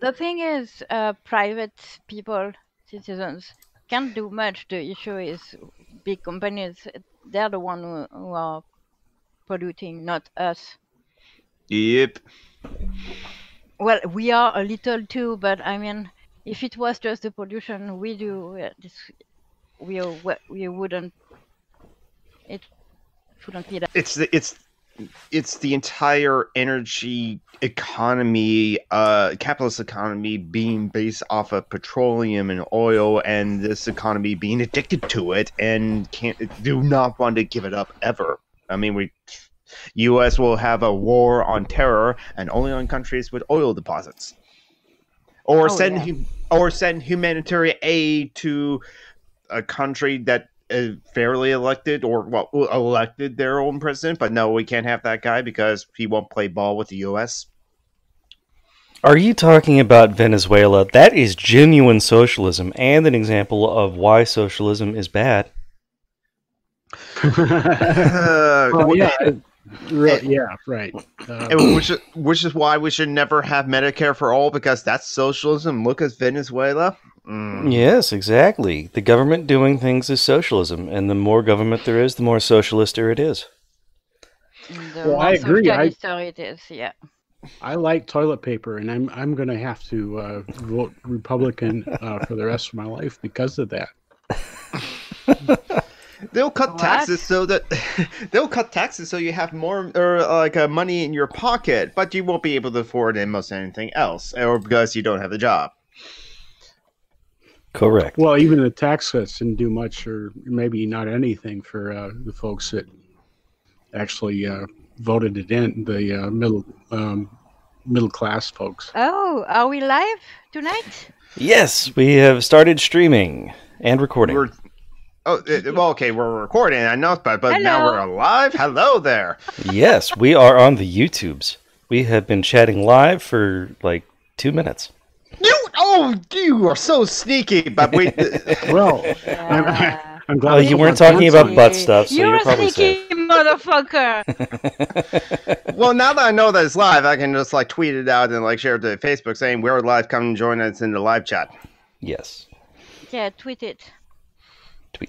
The thing is, private people, citizens, can't do much. The issue is big companies. They're the one who are polluting, not us. Yep. Well, we are a little too, but I mean, if it was just the pollution we do, we wouldn't. It wouldn't be that. It's the entire energy economy, capitalist economy being based off of petroleum and oil, and this economy being addicted to it and do not want to give it up ever. I mean, U.S. will have a war on terror and only on countries with oil deposits, or send humanitarian aid to a country that fairly elected elected their own president, but no, we can't have that guy because he won't play ball with the U.S. Are you talking about Venezuela? That is genuine socialism and an example of why socialism is bad. Yeah, right. Which is why we should never have Medicare for all, because that's socialism. Look at Venezuela. Yes, exactly. The government doing things is socialism, and the more government there is, the more socialister it is. I agree. It is, yeah. I like toilet paper, and I'm going to have to vote Republican for the rest of my life because of that. They'll cut taxes so you have more money in your pocket, but you won't be able to afford almost anything else, or because you don't have a job. Correct. Well, even the tax cuts didn't do much, or maybe not anything, for the folks that actually voted it in, the middle class folks. Oh, are we live tonight? Yes, we have started streaming and recording. We're recording, I know, but now we're live. Hello there. Yes, we are on the YouTubes. We have been chatting live for like 2 minutes. You are so sneaky, but we. Well, I'm glad. You weren't talking about butt stuff, so you're probably sneaky safe. Motherfucker. Well, now that I know that it's live, I can just tweet it out and share it to Facebook saying we're live. Come and join us in the live chat. Yes. Yeah, tweet it.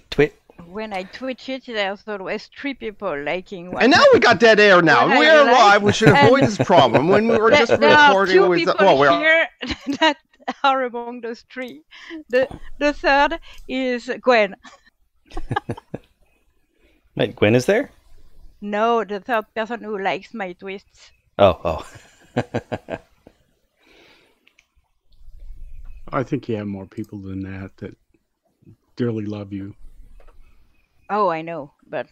Tweet. When I Twitch it, there's always 3 people liking. And now we got dead air. Now we're live. We should avoid this problem. When we were just recording with here that are among those 3. The third is Gwen. Wait, Gwen is there? No, the third person who likes my twists. Oh. I think you have more people than that dearly love you. Oh, I know, but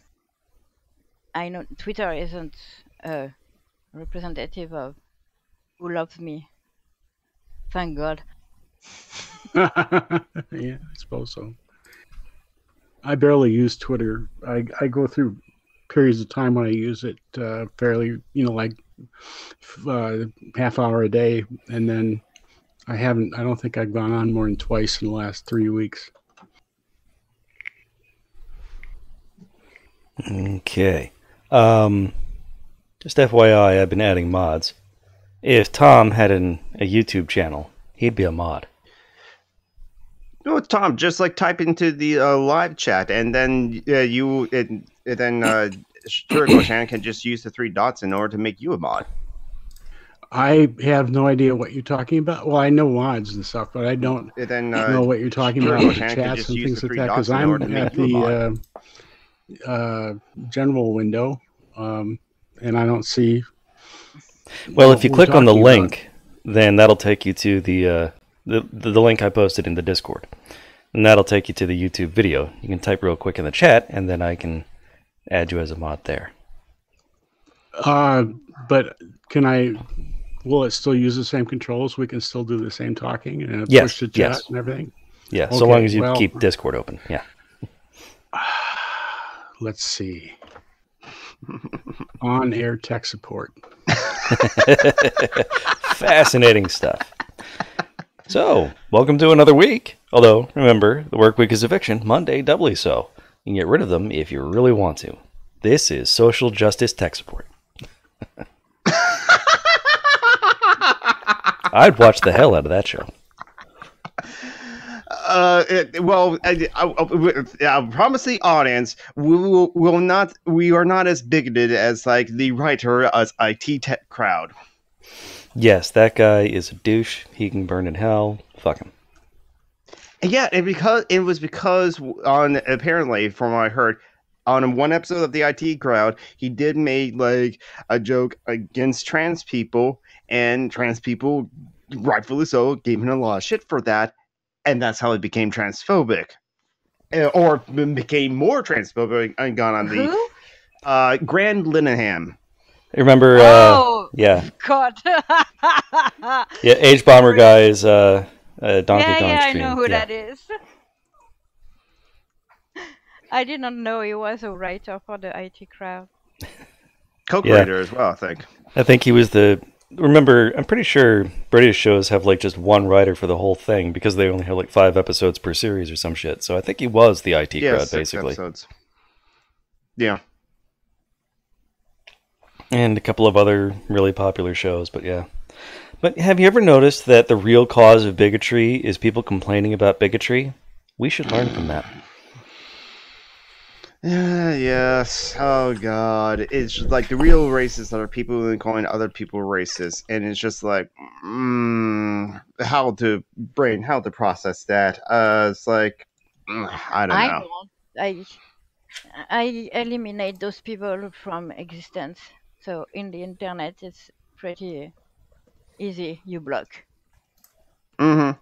I know Twitter isn't representative of who loves me. Thank God. Yeah, I suppose so. I barely use Twitter. I go through periods of time when I use it fairly, half hour a day, and then I don't think I've gone on more than twice in the last 3 weeks. Okay. Just FYI, I've been adding mods. If Tom had a YouTube channel, he'd be a mod. No, Tom, just type into the live chat, and then Shiriko Shan can just use the 3 dots in order to make you a mod. I have no idea what you're talking about. Well, I know mods and stuff, but I don't know what you're talking about with the chats and things like that, because I'm at the general window, and I don't see. Well, if you click on the link, then that'll take you to the link I posted in the Discord, and that'll take you to the YouTube video. You can type real quick in the chat, and then I can add you as a mod there. But can I? Will it still use the same controls? We can still do the same talking and push the chat and everything. Yeah, okay, so long as you keep Discord open. Yeah. Let's see. On-air tech support. Fascinating stuff. So, welcome to another week. Although, remember, the work week is a fiction, Monday doubly so. You can get rid of them if you really want to. This is social justice tech support. I'd watch the hell out of that show. I'll promise the audience we are not as bigoted as like the writer as IT tech crowd. Yes, that guy is a douche. He can burn in hell. Fuck him. Yeah, and because on apparently from what I heard on one episode of the IT crowd, he did make like a joke against trans people, and trans people, rightfully so, gave him a lot of shit for that, and that's how he became transphobic, or became more transphobic and got on the Grand Linehan. Remember? Yeah. God. Yeah, H Bomber guy is Donkey Kong I stream. know who that is. I did not know he was a writer for the IT crowd. Co-creator as well, I think. I think he was the. Remember, I'm pretty sure British shows have like just one writer for the whole thing because they only have like 5 episodes per series or some shit. So I think he was the IT crowd 6 basically. Episodes. Yeah. And a couple of other really popular shows, but yeah. But have you ever noticed that the real cause of bigotry is people complaining about bigotry? We should learn from that. Yes. Oh God. It's just like the real racists are people who are calling other people racist, and it's just like how to process that. It's like I don't know. I eliminate those people from existence. So in the internet, it's pretty easy. You block. Mm-hmm.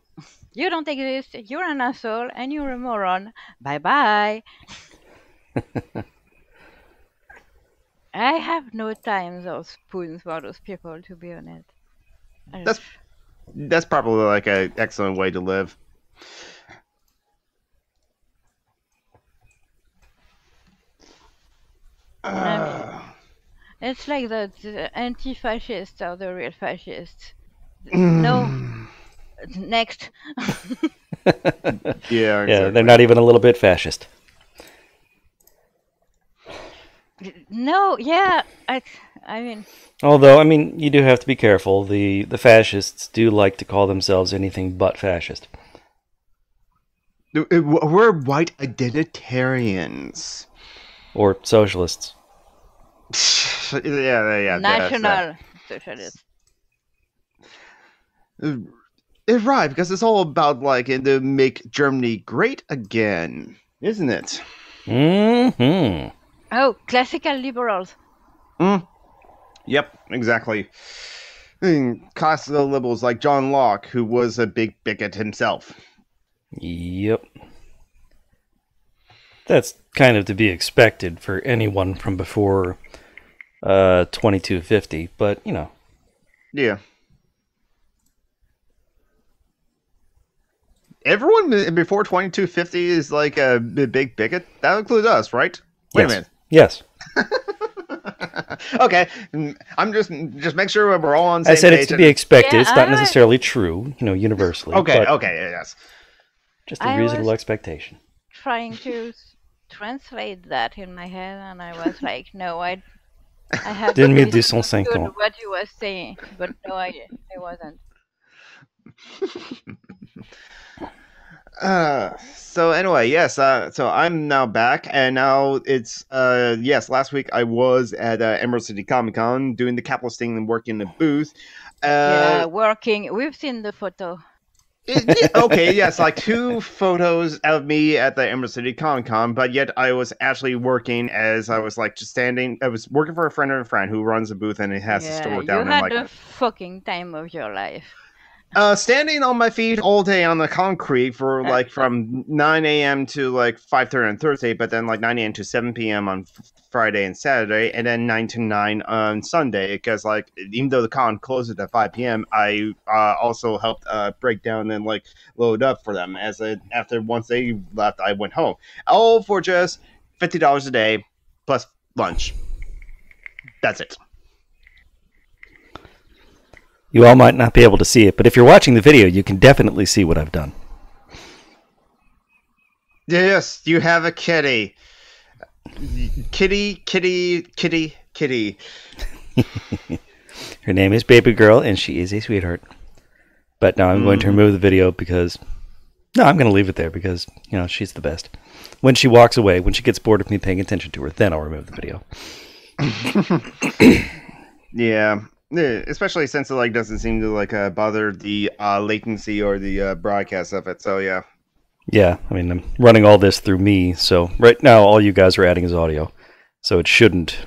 You don't exist. You're an asshole, and you're a moron. Bye bye. I have no time or spoons for those people, to be honest. That's probably like an excellent way to live. It's like the anti-fascists are the real fascists. No. Next. Yeah, exactly. Yeah, they're not even a little bit fascist. No, yeah, I mean. Although, I mean, you do have to be careful. The fascists do like to call themselves anything but fascist. We're white identitarians. Or socialists. Yeah. National socialists. Right, because it's all about like to make Germany great again, isn't it? Mm-hmm. Oh, classical liberals. Yep, exactly. Classical liberals like John Locke, who was a big bigot himself. Yep. That's kind of to be expected for anyone from before 2250, but you know. Yeah. Everyone before 2250 is like a big bigot. That includes us, right? Wait a minute. Yes. Okay, I'm just make sure we're all on the same page. I said it's to be expected. Yeah, it's not necessarily true, universally. Okay, but yes. Just a reasonable expectation. Trying to translate that in my head, and I was like, no, I have to understood what you were saying, but no, I wasn't. So anyway, yes. So I'm now back, and now it's yes. Last week I was at Emerald City Comic Con doing the capitalist thing and working in the booth. Yeah, working. We've seen the photo. Okay, yes, like 2 photos of me at the Emerald City Comic Con, but yet I was actually working as I was like just standing. I was working for a friend of a friend who runs a booth, and it has to store down. You had the fucking time of your life. Standing on my feet all day on the concrete for like from 9 a.m. to like 5:30 on Thursday, but then like 9 a.m. to 7 p.m. on Friday and Saturday, and then 9 to 9 on Sunday. Because like even though the con closes at 5 p.m., I also helped break down and like load up for them. After once they left, I went home. All for just $50 a day plus lunch. That's it. You all might not be able to see it, but if you're watching the video, you can definitely see what I've done. Yes, you have a kitty. Kitty. Her name is Baby Girl, and she is a sweetheart. But now I'm going to remove the video because... No, I'm going to leave it there because, she's the best. When she walks away, when she gets bored of me paying attention to her, then I'll remove the video. Yeah. Especially since it doesn't seem to bother the latency or the broadcast of it. So yeah. Yeah, I mean, I'm running all this through me, so right now all you guys are adding is audio. So it shouldn't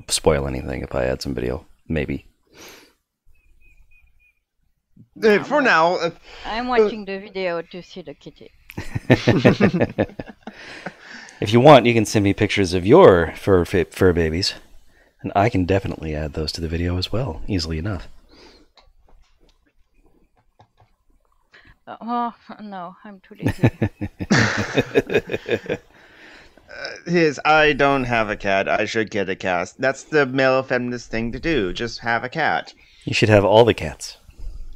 spoil anything if I add some video, maybe. For now. I'm watching the video to see the kitty. If you want, you can send me pictures of your fur babies, and I can definitely add those to the video as well, easily enough. Oh, no, I'm too lazy. I don't have a cat. I should get a cat. That's the male feminist thing to do. Just have a cat. You should have all the cats.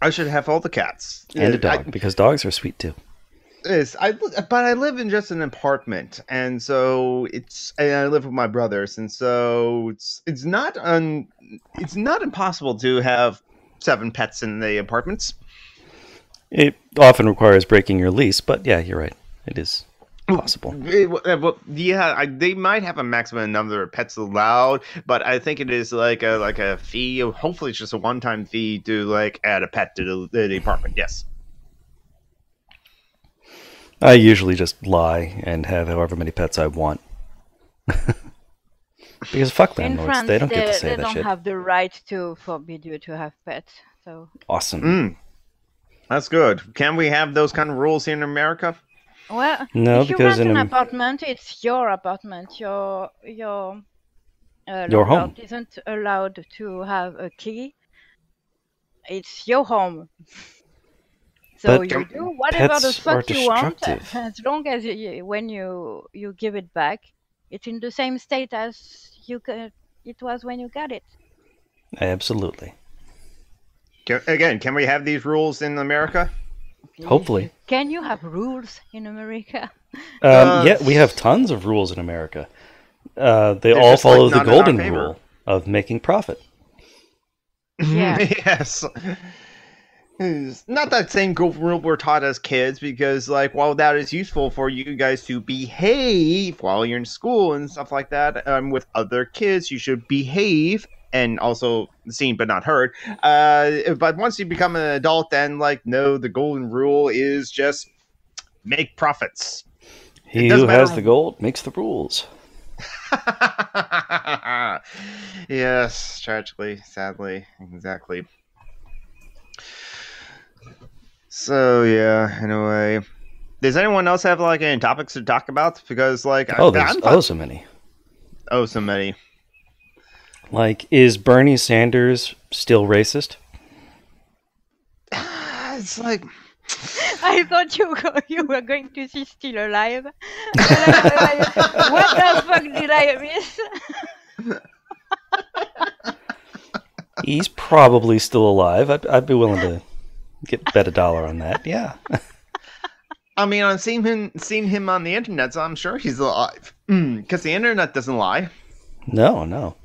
I should have all the cats. And a dog, because dogs are sweet too. But I live in just an apartment, and so I live with my brothers, and so it's not impossible to have 7 pets in the apartments. It often requires breaking your lease, but yeah, you're right. It is possible. Yeah, they might have a maximum number of pets allowed, but I think it is like a fee. Hopefully, it's just a one-time fee to add a pet to the apartment. Yes. I usually just lie and have however many pets I want. Because fuck In landlords, France, they don't get to say they that don't shit. have the right to forbid you to have pets. So Awesome. That's good. Can we have those kind of rules here in America? well, No, if you because rent in an apartment, it's your apartment. Your Your landlord home. isn't allowed to have a key. It's your home. So But you do whatever the pets are fuck you want, destructive. as long as when you give it back, it's in the same state as it was when you got it. Absolutely. Can we have these rules in America? Hopefully. Can you have rules in America? Yeah, we have tons of rules in America. They They're all just, follow not the in our golden favor. rule of making profit. Yeah. Yes. It's not that same golden rule we're taught as kids, because while that is useful for you guys to behave while you're in school and stuff like that, with other kids you should behave and also seen but not heard. But once you become an adult, then no, the golden rule is just make profits. He doesn't who has matter- the gold makes the rules. Yes, tragically, sadly, exactly. So yeah, anyway, does anyone else have any topics to talk about? Because There's so many. so many. Is Bernie Sanders still racist? It's I thought you were going to see Still Alive. What the fuck did I miss? He's probably still alive. I'd be willing to bet $1 on that. Yeah. I mean, I've seen him on the internet, so I'm sure he's alive. Because the internet doesn't lie. No.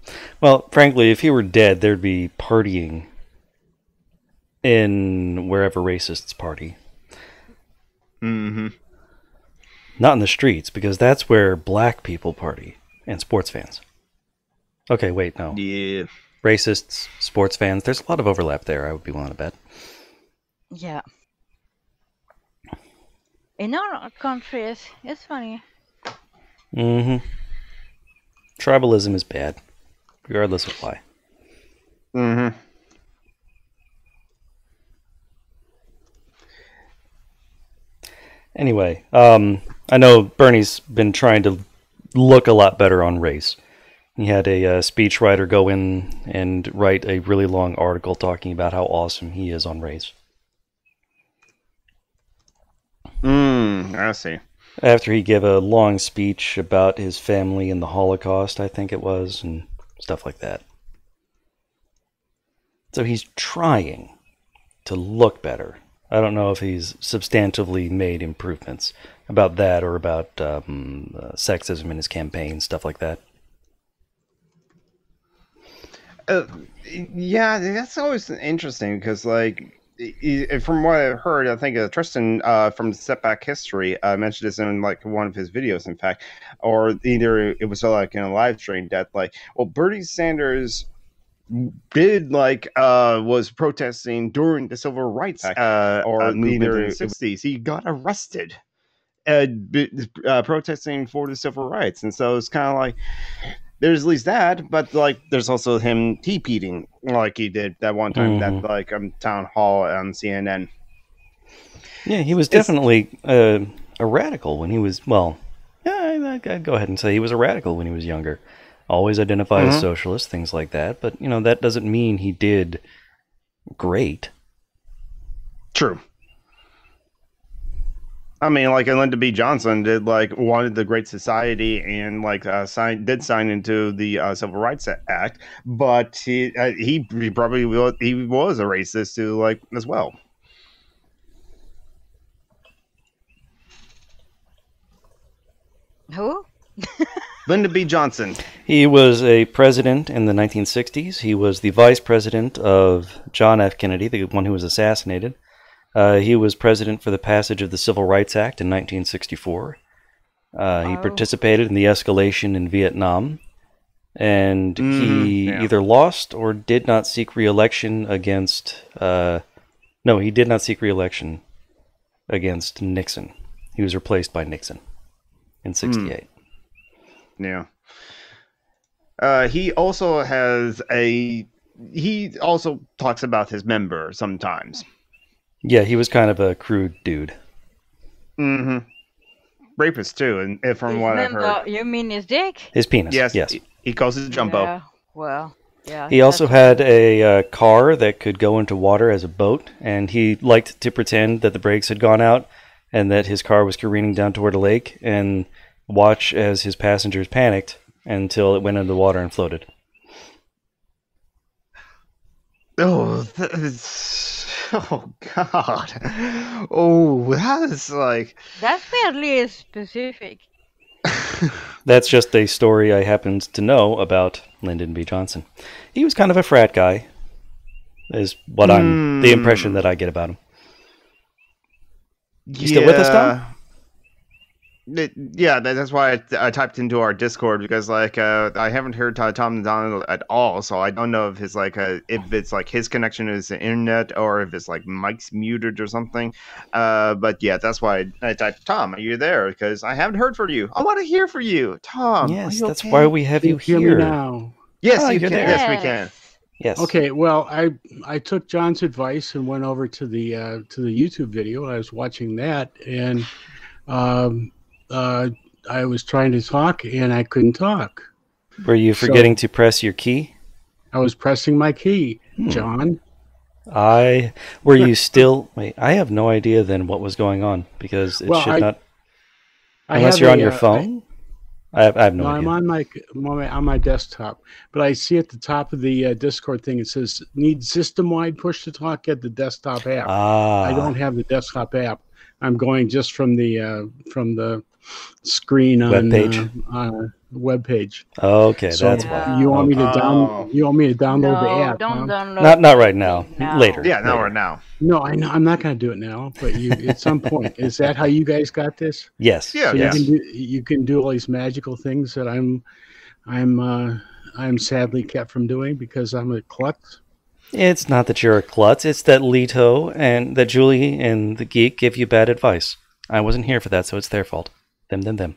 Well, frankly, if he were dead, there'd be partying in wherever racists party. Mm-hmm. Not in the streets, because that's where black people party and sports fans. Okay, wait, no. Yeah. Racists, sports fans, there's a lot of overlap there, I would be willing to bet. Yeah. In our countries, it's funny. Mm-hmm. Tribalism is bad, regardless of why. Mm-hmm. Anyway, I know Bernie's been trying to look a lot better on race. He had a speechwriter go in and write a really long article talking about how awesome he is on race. I see. After he gave a long speech about his family and the Holocaust, I think it was, and stuff like that. So he's trying to look better. I don't know if he's substantively made improvements about that or about sexism in his campaign, stuff like that. Yeah, that's always interesting because, from what I heard, I think Tristan from Setback History mentioned this in like one of his videos, in fact, or either it was like in a live stream that like, well, Bernie Sanders did like was protesting during the Civil Rights Act or movement in the 60s. He got arrested protesting for the civil rights, and so it's kind of like there's at least that, but like there's also him repeating like he did that one time that like town hall on CNN. Yeah, he was definitely a radical when he was, well, yeah, I'd go ahead and say he was a radical when he was younger. Always identified as socialist, things like that, but you know that doesn't mean he did great. True. I mean, like Lyndon B. Johnson did like wanted the Great Society and like sign into the Civil Rights Act, but he probably was a racist too, like as well. Who? Lyndon B. Johnson. He was a president in the 1960s. He was the vice president of John F. Kennedy, the one who was assassinated. He was president for the passage of the Civil Rights Act in 1964. He participated in the escalation in Vietnam. And he either lost or did not seek re-election against... no, he did not seek re-election against Nixon. He was replaced by Nixon in 68. Yeah. He also talks about his member sometimes. Yeah, he was kind of a crude dude. Rapist too, and from His what I've member, heard. you mean his dick? His penis. Yes. Yes. He calls it Jumbo. Yeah, well, yeah. He also had a car that could go into water as a boat, and he liked to pretend that the brakes had gone out and that his car was careening down toward a lake, and watch as his passengers panicked until it went into the water and floated. Oh, oh God! Oh, that is like That's fairly specific. That's just a story I happened to know about Lyndon B. Johnson. He was kind of a frat guy, is what the impression that I get about him. You still with us, Tom? Yeah, that's why I typed into our Discord, because like I haven't heard Tom and Donald at all, so I don't know if it's like if it's like his connection is the internet or if it's like Mike's muted or something. But yeah, that's why I typed, Tom, are you there? Because I haven't heard from you. I want to hear from you, Tom. Yes, that's why we have you Hear here me now. Yes, Oh, you you're can. there. Yes, we can. Yes. Okay, well, I took John's advice and went over to the YouTube video. I was watching that, and I was trying to talk, and I couldn't talk. Were you forgetting to press your key? I was pressing my key, John. Were you still... Wait, I have no idea then what was going on, because it should not... Unless you're on your phone? I have no idea. I'm on my desktop, but I see at the top of the Discord thing, it says, need system-wide push-to-talk, get the desktop app. I don't have the desktop app. I'm going just from the screen on the web page. Okay, So that's why. you want me to download the app? Don't huh? download. Not right now. No. Later. Yeah, not Later. right now. No, I know I'm not going to do it now. But you, at some point, is that how you guys got this? Yes. Yeah, So yes. you can do all these magical things that I'm sadly kept from doing because I'm a klutz. It's not that you're a klutz. It's that Leto and that Julie and the Geek give you bad advice. I wasn't here for that, so it's their fault. Them.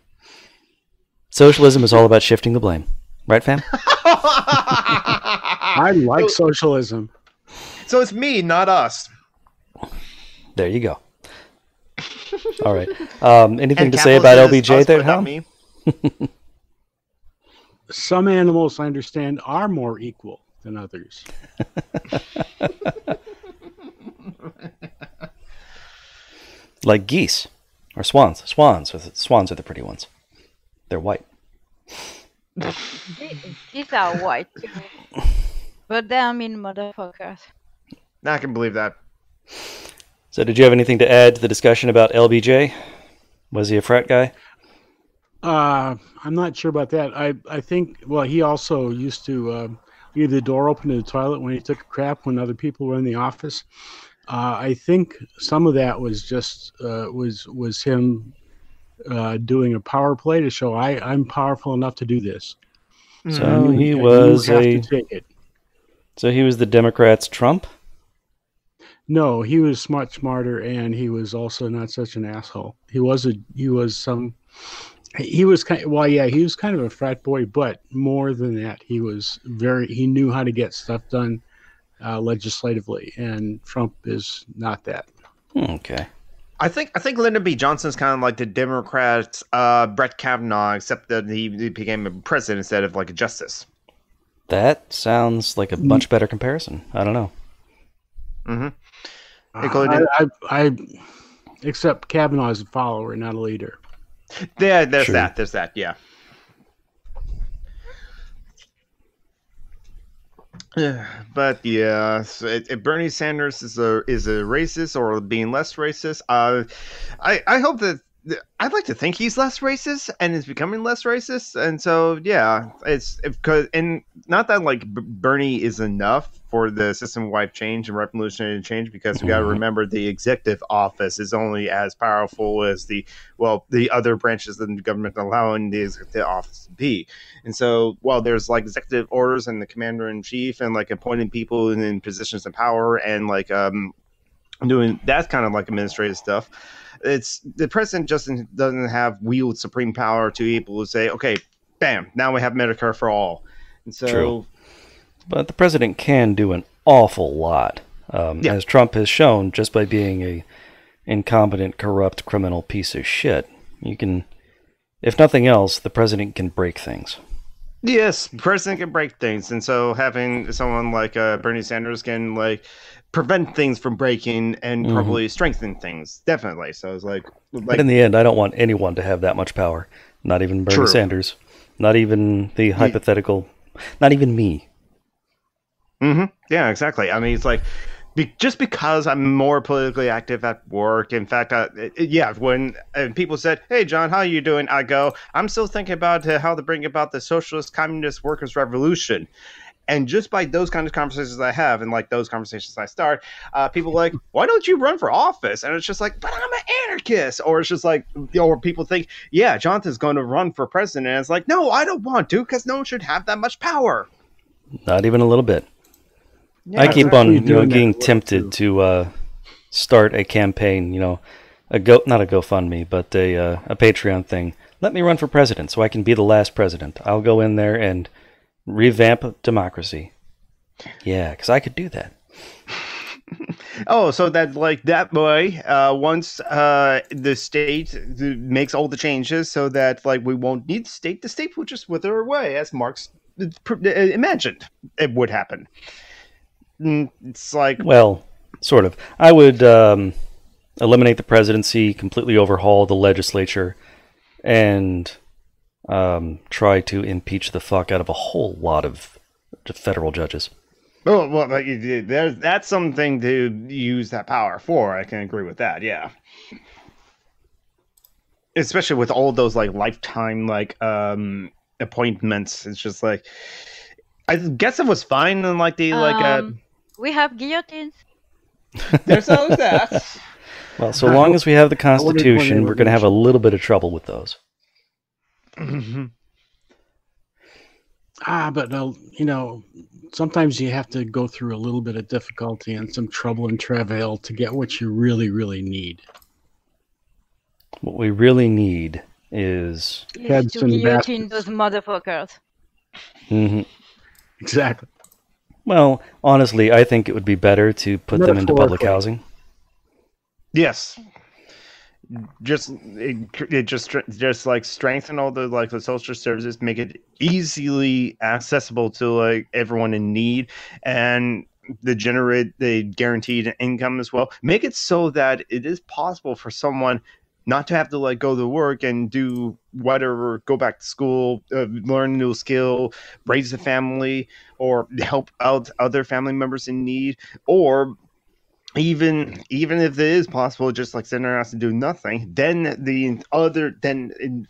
Socialism is all about shifting the blame. Right, fam? I like socialism. So it's me, not us. There you go. All right. Anything And to say about capitalism is LBJ us, there, but not Tom? me. Some animals, I understand, are more equal than others. Like geese or swans. Swans are the pretty ones. They're white. These are white too. But they're mean motherfuckers. I can believe that. So did you have anything to add to the discussion about LBJ? Was he a frat guy? I'm not sure about that. I think, well, he also used to leave the door open to the toilet when he took a crap when other people were in the office. I think some of that was just was him doing a power play to show I'm powerful enough to do this. So he you was have to take it. So he was the Democrats' Trump? No, he was much smarter, and he was also not such an asshole. He was kind of a frat boy, but more than that, he knew how to get stuff done legislatively, and Trump is not that. Okay. I think Lyndon B. Johnson's kind of like the Democrats' Brett Kavanaugh, except that he became a president instead of like a justice. That sounds like a much better comparison. I don't know. I except Kavanaugh is a follower, not a leader. Yeah, there's that. Yeah. But yeah, so if Bernie Sanders is a racist or being less racist, I hope that I'd like to think he's less racist and is becoming less racist, and so yeah, it's because and not that like Bernie is enough for the system-wide change and revolutionary change, because we got to remember the executive office is only as powerful as the other branches of the government allowing the executive office to be. And so while there's like executive orders and the commander in chief and like appointing people in positions of power and like doing that kind of like administrative stuff, it's the president just doesn't have wield supreme power to be able to say, okay, bam, now we have Medicare for all. And so, true. But the president can do an awful lot, as Trump has shown, just by being a incompetent, corrupt, criminal piece of shit. You can, if nothing else, the president can break things. Yes, the president can break things, and so having someone like Bernie Sanders can like prevent things from breaking and probably strengthen things, definitely. So it's like, but in the end, I don't want anyone to have that much power. Not even Bernie Sanders. Not even the hypothetical. Not even me. Yeah, exactly. I mean, it's like just because I'm more politically active at work. In fact, when people said, "Hey, John, how are you doing?" I go, "I'm still thinking about how to bring about the socialist, communist, workers' revolution." And just by those kind of conversations I have, and like those conversations I start, people are like, "Why don't you run for office?" And it's just like, "But I'm an anarchist." Or it's just like, or people think, "Yeah, Jonathan's going to run for president." And it's like, "No, I don't want to, because no one should have that much power." Not even a little bit. Yeah, I keep on getting tempted to start a campaign, not a GoFundMe, but a Patreon thing. Let me run for president so I can be the last president. I'll go in there and revamp democracy. Yeah, because I could do that. Oh, so that like that way, once the state makes all the changes so that like we won't need the state will just wither away, as Marx imagined it would happen. It's like, well, sort of. I would eliminate the presidency, completely overhaul the legislature, and try to impeach the fuck out of a whole lot of federal judges. Oh, well, that's something to use that power for. I can agree with that. Yeah, especially with all those like lifetime like appointments. It's just like, I guess it was fine in like the we have guillotines. There's always that. Well, so long as we have the Constitution, we're going to have a little bit of trouble with those. But sometimes you have to go through a little bit of difficulty and some trouble and travail to get what you really, really need. What we really need is to guillotine those motherfuckers. Exactly. Well, honestly, I think it would be better to put them into public housing. Yes. Just like strengthen all the like the social services, make it easily accessible to like everyone in need, and generate the guaranteed income as well. Make it so that it is possible for someone not to have to like go to work and do whatever, go back to school, learn a new skill, raise a family, or help out other family members in need, or even if it is possible, just like sitting around to do nothing, then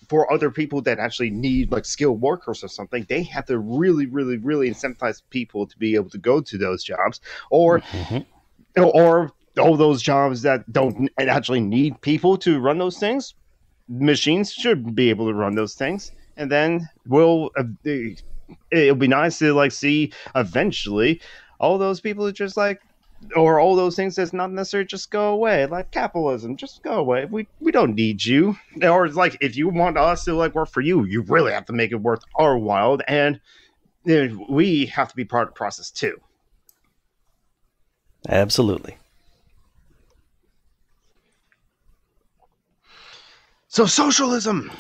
for other people that actually need like skilled workers or something, they have to really, really, really incentivize people to be able to go to those jobs, or all those jobs that don't actually need people to run those things, machines should be able to run those things, and then it'll be nice to like see eventually all those people just like, or all those things that's not necessarily just go away, like capitalism, just go away. We don't need you. Or like, if you want us to like work for you, you really have to make it worth our while, and we have to be part of the process too. Absolutely. So socialism,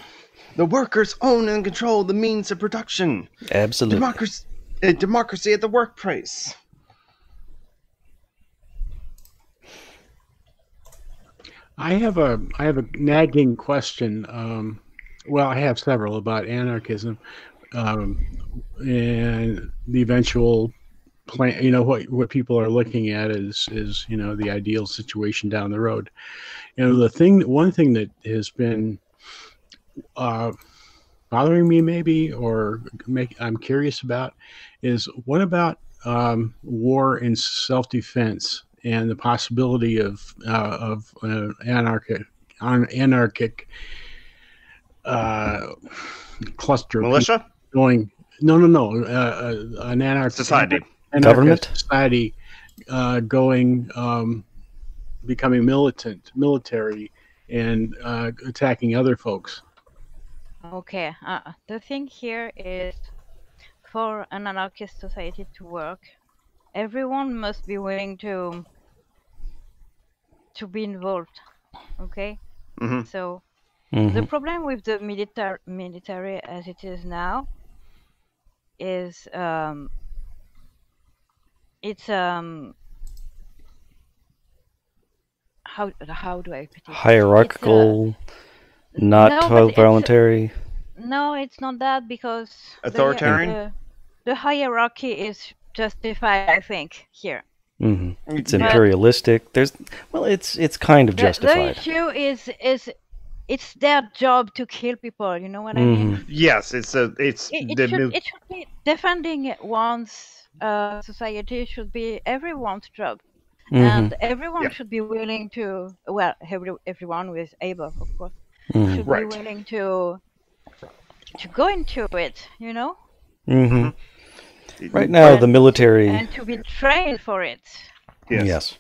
the workers own and control the means of production. Absolutely. Democracy at the workplace. I have a nagging question. Well, I have several about anarchism, and the eventual plan. You know what people are looking at is the ideal situation down the road. One thing that has been bothering me, maybe, or I'm curious about, is what about war and self-defense and the possibility of anarchic cluster Militia? going an anarchic Society. Government? society going becoming military and attacking other folks. Okay, the thing here is, for an anarchist society to work, everyone must be willing to be involved. Okay, Mhm. so Mhm. the problem with the military as it is now is it's how do I put it? Hierarchical, not No, but voluntary. No, it's not that, because Authoritarian? the hierarchy is justified, I think, here. Hmm. It's imperialistic. It's kind of justified. The issue is it's their job to kill people. You know what I mean? Yes, it should be defending one's society should be everyone's job, and everyone should be willing to. Well, everyone who is able, of course, should be willing to go into it. You know. Right now, the military and to be trained for it. Yes.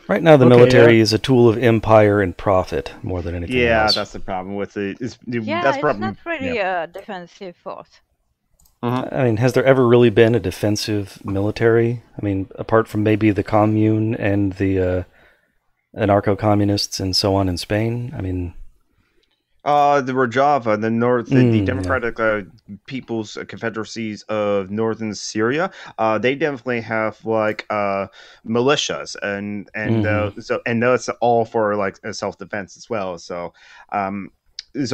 Right now, the military is a tool of empire and profit more than anything else. Yeah, that's the problem with it. It's not really a defensive force. I mean, has there ever really been a defensive military? I mean, apart from maybe the commune and the anarcho-communists and so on in Spain? I mean... the Rojava, the Democratic People's Confederacies of Northern Syria, they definitely have like militias and that's all for like self-defense as well. So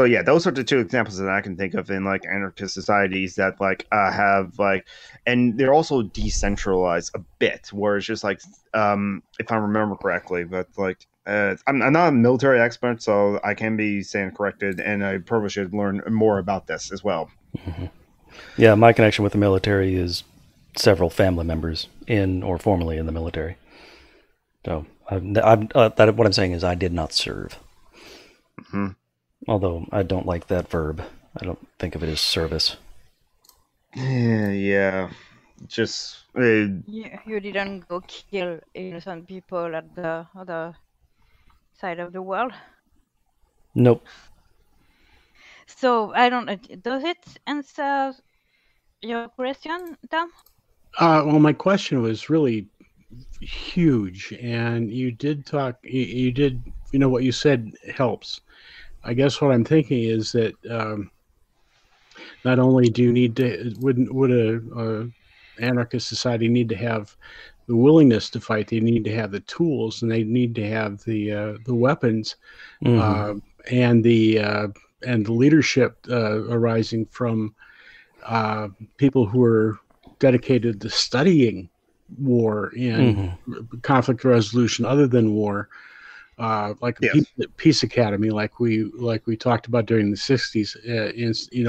yeah, those are the two examples that I can think of in like anarchist societies that like have like, and they're also decentralized a bit, where it's just like if I remember correctly, but like I'm not a military expert, so I can be saying corrected, and I probably should learn more about this as well. Yeah, my connection with the military is several family members in or formerly in the military. So what I'm saying is I did not serve. Although I don't like that verb. I don't think of it as service. Yeah. Just... You didn't go kill innocent people at the other side of the world? Nope. So, I don't... Does it answer your question, Tom? Well, my question was really huge, and you did talk... You did... what you said helps. I guess what I'm thinking is that not only do you need to, would a anarchist society need to have the willingness to fight, they need to have the tools, and they need to have the weapons, and the leadership arising from people who are dedicated to studying war and conflict resolution other than war. Like a peace academy, like we talked about during the 60s.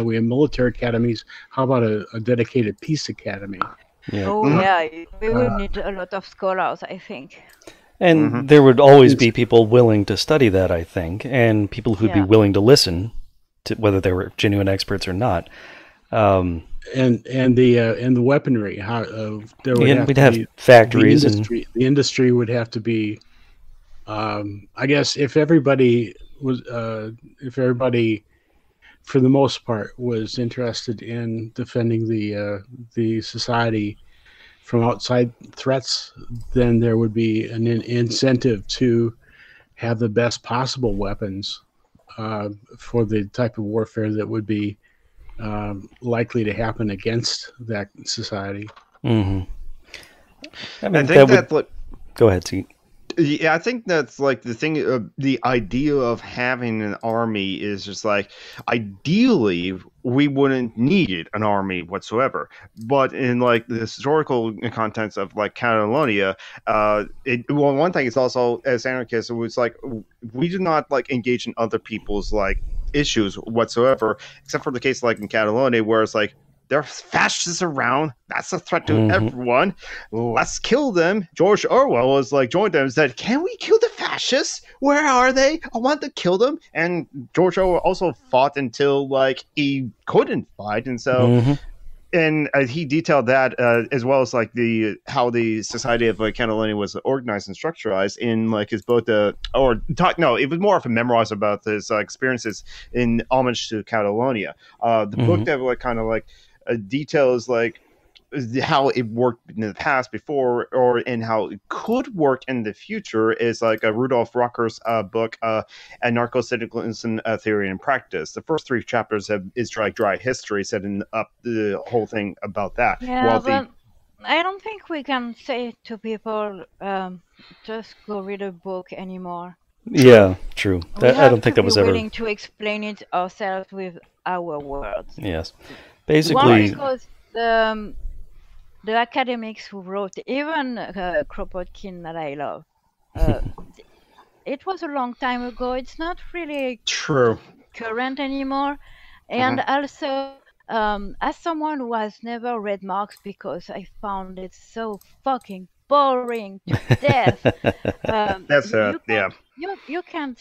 We have military academies. How about a dedicated peace academy? Yeah. Oh yeah, we will need a lot of scholars, I think. And there would always be people willing to study that, I think, and people who'd be willing to listen, to whether they were genuine experts or not. And the weaponry, how there would we'd have factories, the industry would have to be. I guess if everybody, for the most part, was interested in defending the society from outside threats, then there would be an incentive to have the best possible weapons for the type of warfare that would be likely to happen against that society. Mm-hmm. I mean, go ahead, T. Yeah, I think that's like the thing. The idea of having an army is just like, ideally, we wouldn't need an army whatsoever. But in like the historical context of like Catalonia, one thing is also, as anarchists, it was like, we do not like engage in other people's like issues whatsoever, except for the case like in Catalonia, where it's like, there are fascists around. That's a threat to everyone. Let's kill them. George Orwell was like, joined them and said, "Can we kill the fascists? Where are they? I want to kill them." And George Orwell also fought until like he couldn't fight, and so and he detailed that as well as like how the society of like Catalonia was organized and structuralized in like his book. It was more of a memoirs about his experiences in homage to Catalonia. The book that like kind of like details like how it worked in the past before, and how it could work in the future, is like a Rudolf Rocker's book, Anarcho-Syndicalism, Theory and Practice. The first 3 chapters is dry history, setting up the whole thing about that. Yeah, but I don't think we can say to people, just go read a book anymore. Yeah, true. I don't think that was ever willing to explain it ourselves with our words. Yes, basically. Because the academics who wrote, even Kropotkin, that I love, it was a long time ago. It's not really true current anymore. And also, as someone who has never read Marx because I found it so fucking boring to death, you can't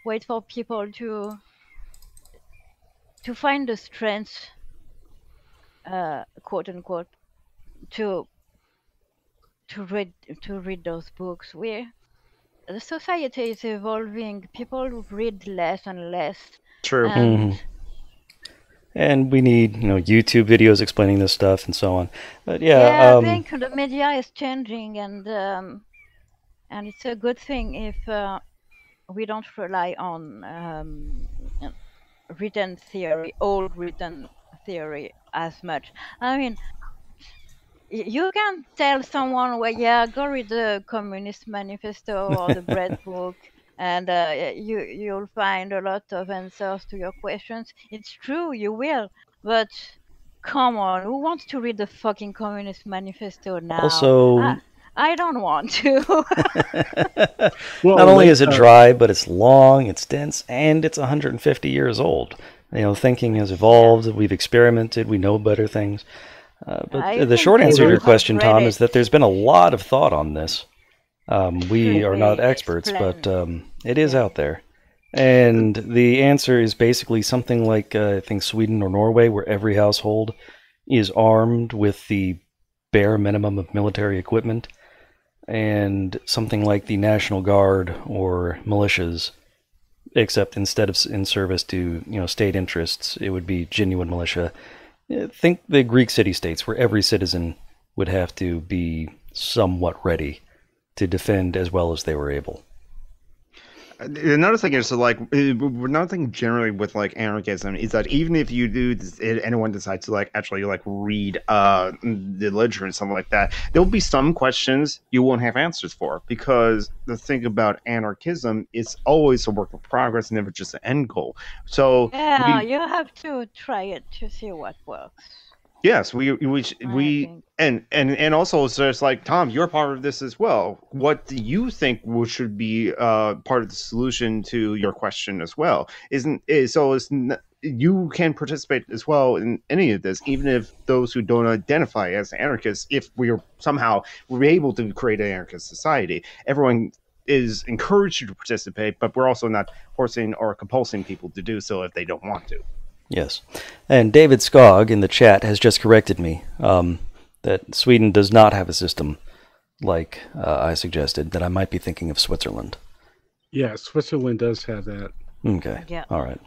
wait for people to find the strength, quote unquote, to read those books. The society is evolving. People read less and less. True. And we need, YouTube videos explaining this stuff and so on. But I think the media is changing, and it's a good thing if we don't rely on written theory, old written theory as much. I mean, you can tell someone, well, go read the Communist Manifesto or the Bread Book, and you'll find a lot of answers to your questions. It's true, you will, but come on, who wants to read the fucking Communist Manifesto now? Also, I don't want to. Not only is it dry, but it's long, it's dense, and it's 150 years old. Thinking has evolved, we've experimented, we know better things. But the short answer to your question, Tom, is that there's been a lot of thought on this. We are not experts, but it is out there. And the answer is basically something like, I think, Sweden or Norway, where every household is armed with the bare minimum of military equipment, and something like the National Guard or militias, except instead of in service to state interests, it would be genuine militia. Think the Greek city-states, where every citizen would have to be somewhat ready to defend as well as they were able. Another thing is, another thing generally with like anarchism is that even if you do, anyone decides to actually read the literature and something like that, there'll be some questions you won't have answers for, because the thing about anarchism is always a work of progress, never just an end goal. So you have to try it to see what works. Yes, and also it's just like, Tom, you're part of this as well. What do you think should be part of the solution to your question as well? you can participate as well in any of this, even if those who don't identify as anarchists, if we're able to create an anarchist society, everyone is encouraged to participate, but we're also not forcing or compulsing people to do so if they don't want to. Yes. And David Skog in the chat has just corrected me that Sweden does not have a system like I suggested, that I might be thinking of Switzerland. Yeah, Switzerland does have that. Okay. Yeah. All right.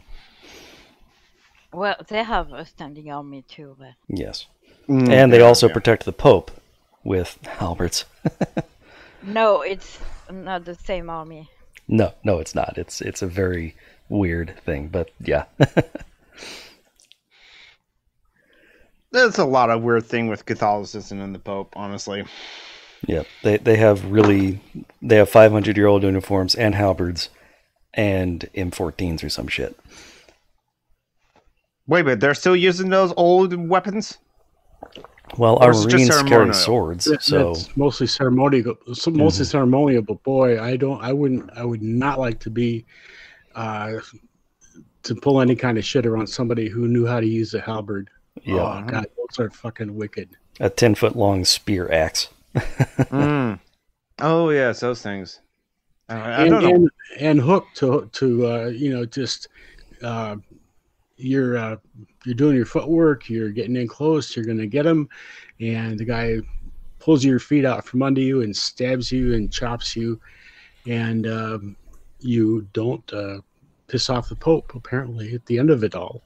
Well, they have a standing army too, but Yes. And they Yeah, also yeah. protect the Pope with halberds. no, it's not the same army. No, it's not. It's a very weird thing, but yeah. There's a lot of weird thing with Catholicism and the Pope, honestly. Yeah, they have 500-year-old uniforms and halberds and M14s or some shit. Wait, but they're still using those old weapons? Well, Or our is it just Marines carry ceremonial? swords, That's so mostly ceremonial. But boy, I would not like to be to pull any kind of shit around somebody who knew how to use a halberd. yeah, Oh god, those are fucking wicked. a 10-foot long spear axe. Oh yes, those things. I don't know. And hook to just you're doing your footwork, you're getting in close, you're gonna get them, and the guy pulls your feet out from under you and stabs you and chops you, and you don't piss off the Pope apparently at the end of it all.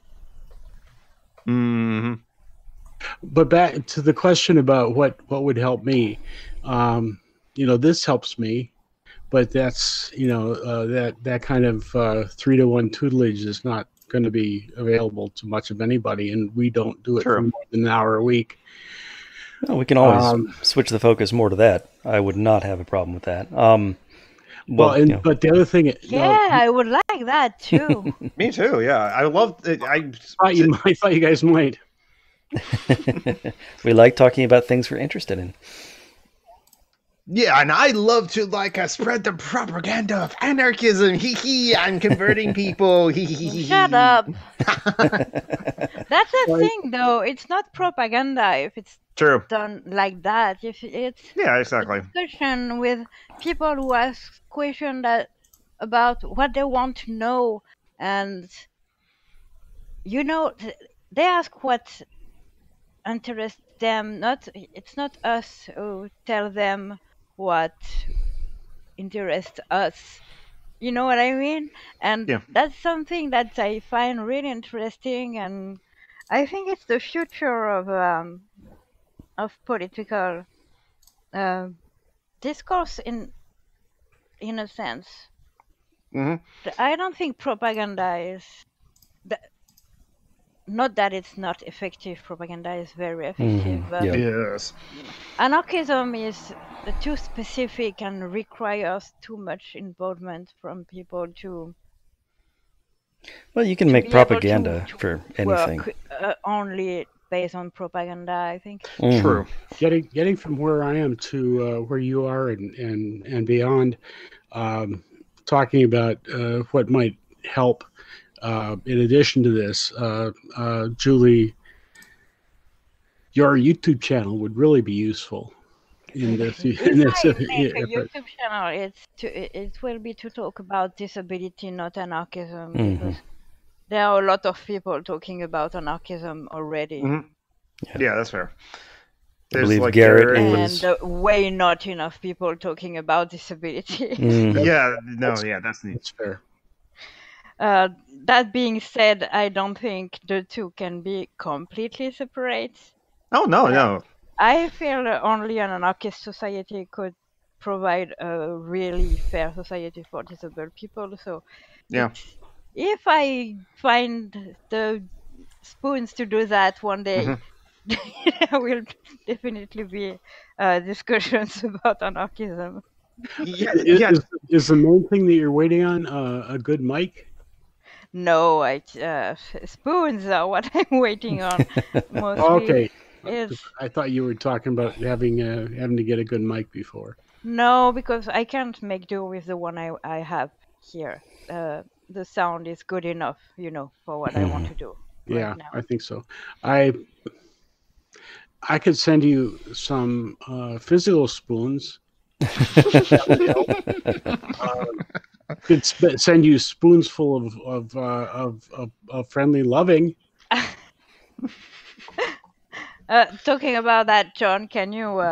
Mm-hmm. But back to the question about what would help me, this helps me, but that's that kind of 3-to-1 tutelage is not going to be available to much of anybody, and we don't do it for more than an hour a week. Well, we can always switch the focus more to that. I would not have a problem with that. But the other thing, I would like that too. Me too. Yeah, I love it. I thought you guys might. We like talking about things we're interested in. Yeah, and I love to spread the propaganda of anarchism. Hee hee! I'm converting people. Hee hee hee. Shut up. That's the thing, though. It's not propaganda if it's True. done like that. If it's exactly. discussion with people who ask questions about what they want to know, and they ask what interests them. It's not us who tell them what interests us. You know what I mean? And that's something that I find really interesting, and I think it's the future of political discourse in a sense. Mm-hmm. I don't think propaganda is not that it's not effective. Propaganda is very effective, but yes, anarchism is too specific and requires too much involvement from people to. Well, you can make propaganda for anything. Work, only based on propaganda, I think. Mm-hmm. True. Getting from where I am to where you are and beyond, talking about what might help. In addition to this, Julie, your YouTube channel would really be useful in this. If I make a YouTube channel, it will be to talk about disability, not anarchism, because there are a lot of people talking about anarchism already. Mm-hmm. Yeah, that's fair. I believe Garrett and way not enough people talking about disability. That's fair. That being said, I don't think the two can be completely separate. Oh, no. I feel only an anarchist society could provide a really fair society for disabled people. So, if I find the spoons to do that one day, there will definitely be discussions about anarchism. Is the main thing that you're waiting on a good mic? No, spoons are what I'm waiting on. Mostly. Okay. I thought you were talking about having to get a good mic before. No, because I can't make do with the one I have here. the sound is good enough, for what I want to do right now. I think so. I could send you some physical spoons. Could send you spoons full of friendly loving. Talking about that, John, can you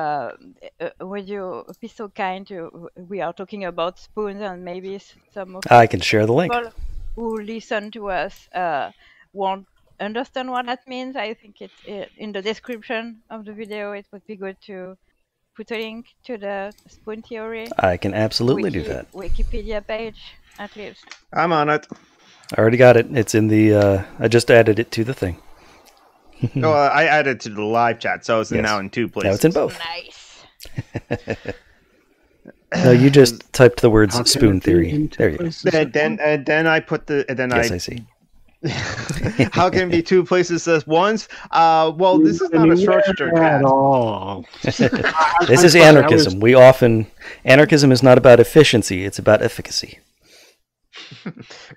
would you be so kind to? We are talking about spoons, and maybe some of I can share the link. people who listen to us won't understand what that means. I think it's in the description of the video. It would be good to put a link to the spoon theory. I can absolutely do that. Wikipedia page, at least. I'm on it. I already got it. It's in the. I just added it to the thing. No, I added to the live chat, so it's now in 2 places. Now it's in both. Nice. No, you just typed the words spoon theory. There you go. Then I put the. I see. How can it be 2 places at once? Well, this is not a structure at all. This is anarchism. Anarchism is not about efficiency; it's about efficacy.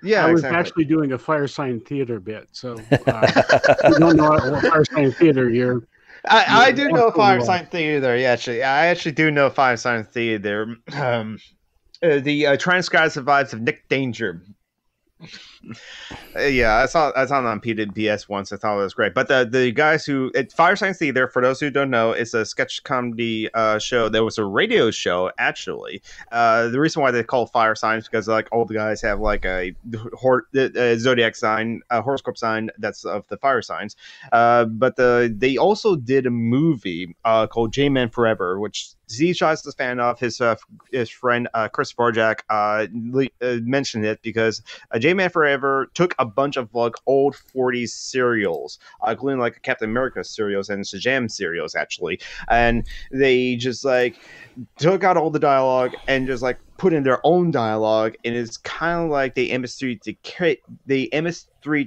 Yeah, I was actually doing a fire sign theater bit, so you don't know what fire sign theater you're. I do know fire sign theater. Yeah, I actually do know fire sign theater. The transcribed survives of Nick Danger. Yeah, I saw it on PBS once. I thought it was great. But the guys who Fire Science Theater, for those who don't know, is a sketch comedy show. There was a radio show actually. The reason why they call it Fire Signs because like all the guys have like a zodiac sign, a horoscope sign that's of the fire signs. But they also did a movie called J-Man Forever, which Z-Shots is a fan of. His friend Chris Borjak mentioned it because J-Man Forever took a bunch of like old 40s serials, including like Captain America serials and Shazam serials actually, and they just like took out all the dialogue and just like put in their own dialogue, and it's kind of like they MS3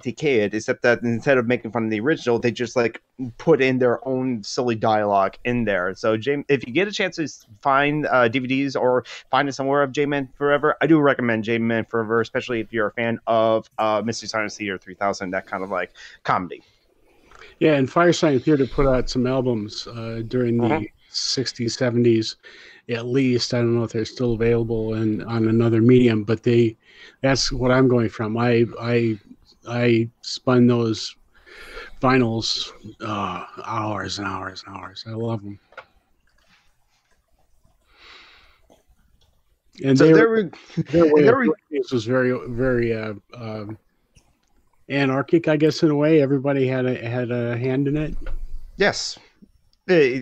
decay it, except that instead of making fun of the original, they just like put in their own silly dialogue in there. So if you get a chance to find DVDs or find it somewhere of J-Man Forever, I do recommend J-Man Forever, especially if you're a fan of Mystery Science Theater 3000, that kind of like comedy. Yeah, and Fire Science Theater put out some albums during the 60s, 70s, at least. I don't know if they're still available on another medium, but that's what I'm going from. I spun those vinyls hours and hours and hours. I love them. And so their way of doing things was very, very anarchic, I guess, in a way. Everybody had a hand in it. Yes.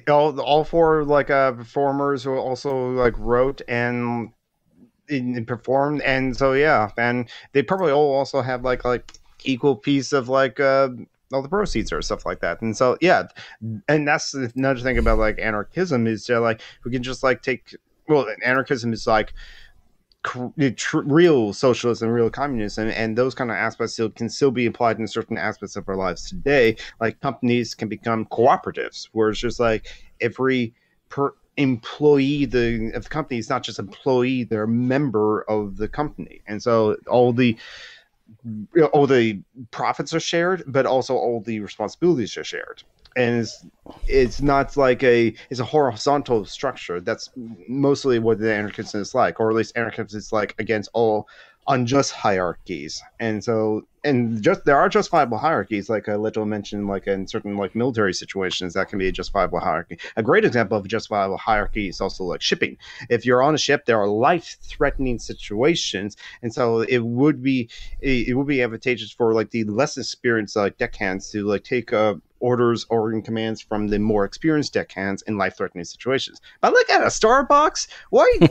All 4 like performers who also like wrote and performed, and so yeah, and they probably all also have like equal piece of like all the proceeds or stuff like that. And so yeah, and that's another thing about like anarchism is like we can just like anarchism is like real socialism, real communism, and those kind of aspects can still be applied in certain aspects of our lives today. Like companies can become cooperatives, where it's just like every employee of the company is not just employee; they're a member of the company, and so all the profits are shared, but also all the responsibilities are shared. And it's not like it's a horizontal structure. That's mostly what the anarchism is like, or at least anarchism is like against all unjust hierarchies. And so, there are justifiable hierarchies, like Leto mentioned, like in certain like military situations, that can be a justifiable hierarchy. A great example of a justifiable hierarchy is also like shipping. If you're on a ship, there are life-threatening situations, and so it would be advantageous for like the less experienced like deckhands to like take orders or commands from the more experienced deckhands in life-threatening situations. But look at a Starbucks. Why do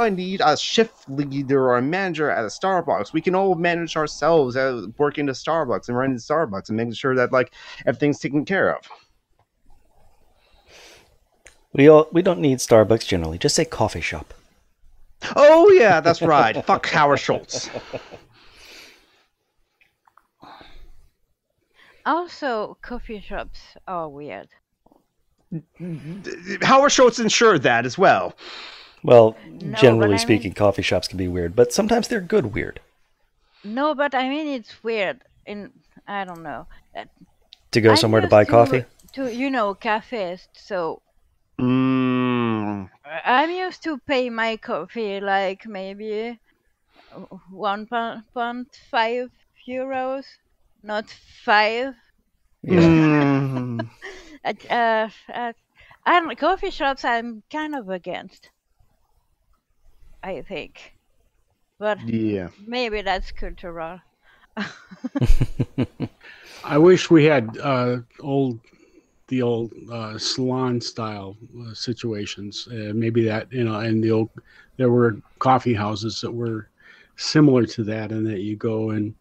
I need a shift leader or a manager at a Starbucks? We can all manage ourselves working at Starbucks and running Starbucks and making sure that like everything's taken care of. We don't need Starbucks generally. Just say coffee shop. Oh yeah, that's right. Fuck Howard Schultz. Also, coffee shops are weird. Howard Schultz ensured that as well. Well, No, generally but speaking, coffee shops can be weird, but sometimes they're good weird. No, but I mean it's weird. I don't know. To go somewhere to buy coffee? To cafes. So Mm. I'm used to pay my coffee like maybe 1.5 euros, not 5. Yeah. Mm. And coffee shops I'm kind of against, I think. But Yeah. maybe that's cultural. I wish we had the old salon style situations. Maybe that, and there were coffee houses that were similar to that, and that you go and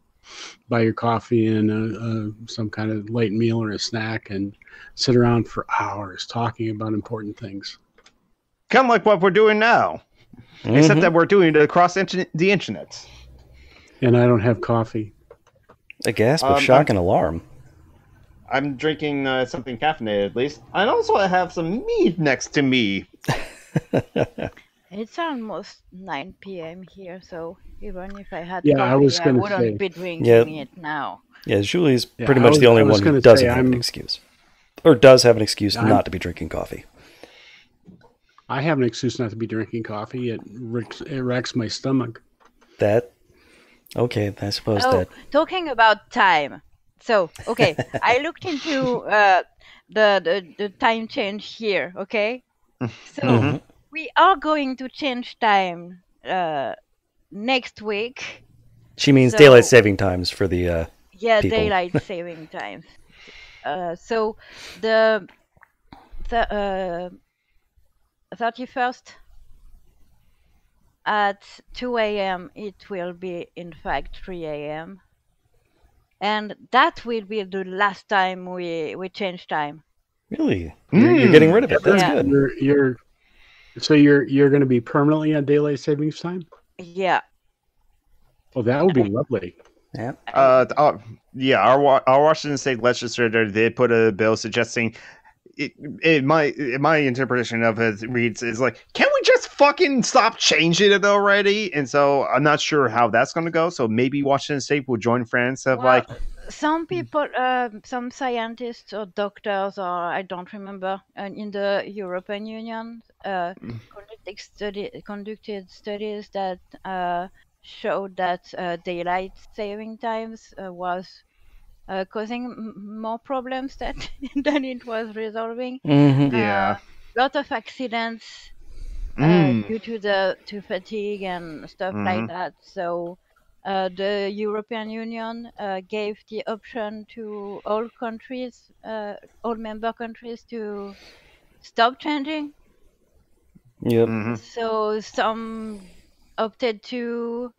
buy your coffee and some kind of light meal or a snack and sit around for hours talking about important things. Kind of like what we're doing now, except that we're doing it across the internet. And I don't have coffee. A gasp of shock and alarm. I'm drinking something caffeinated, at least. And also I have some mead next to me. It's almost 9 p.m. here, so even if I had Yeah, I was coffee, I gonna wouldn't say. be drinking it now. Yeah, Julie's Yeah, pretty I much was- the only I was one who gonna doesn't say have an I'm- excuse. Or does have an excuse I'm- not to be drinking coffee. I have an excuse not to be drinking coffee. It wrecks my stomach. Okay, I suppose Oh, that. talking about time. So, okay, I looked into the time change here, okay? So, we are going to change time next week. She means So- daylight saving times for the. Yeah, people. daylight saving times. So, the 31st at 2 a.m. it will be in fact 3 a.m. and that will be the last time we change time. Really? You're getting rid of it. That's Yeah. good. You're going to be permanently on daylight savings time? Yeah. Oh, that would be lovely. Yeah. Our Washington State Legislature did put a bill suggesting my interpretation of it reads is like, can we just fucking stop changing it already? And so I'm not sure how that's going to go. So maybe Washington State will join France of Well, some people, some scientists or doctors, or I don't remember, in the European Union conducted studies that showed that daylight saving times was causing more problems than it was resolving. Yeah. Lot of accidents due to fatigue and stuff like that. So the European Union gave the option to all countries, all member countries, to stop changing. Yep. So some opted to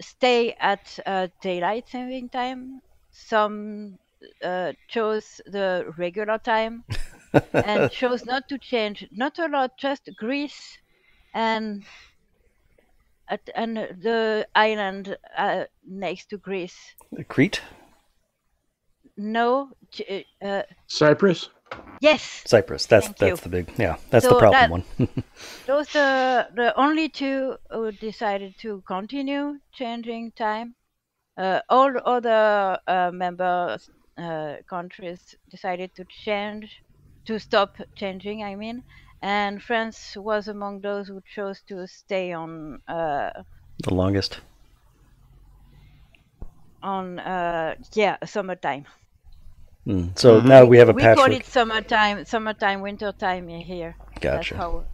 stay at daylight saving time. Some chose the regular time and chose not to change. Not a lot, just Greece and the island next to Greece. Crete? No, Cyprus? yes. Cyprus. That's Thank you. the big. Yeah, that's So the problem one. Those the only two who decided to continue changing time. All other member countries decided to stop changing. I mean, and France was among those who chose to stay on The longest. summertime. So now we have a We call patchwork. it summertime, wintertime here. Gotcha. That's how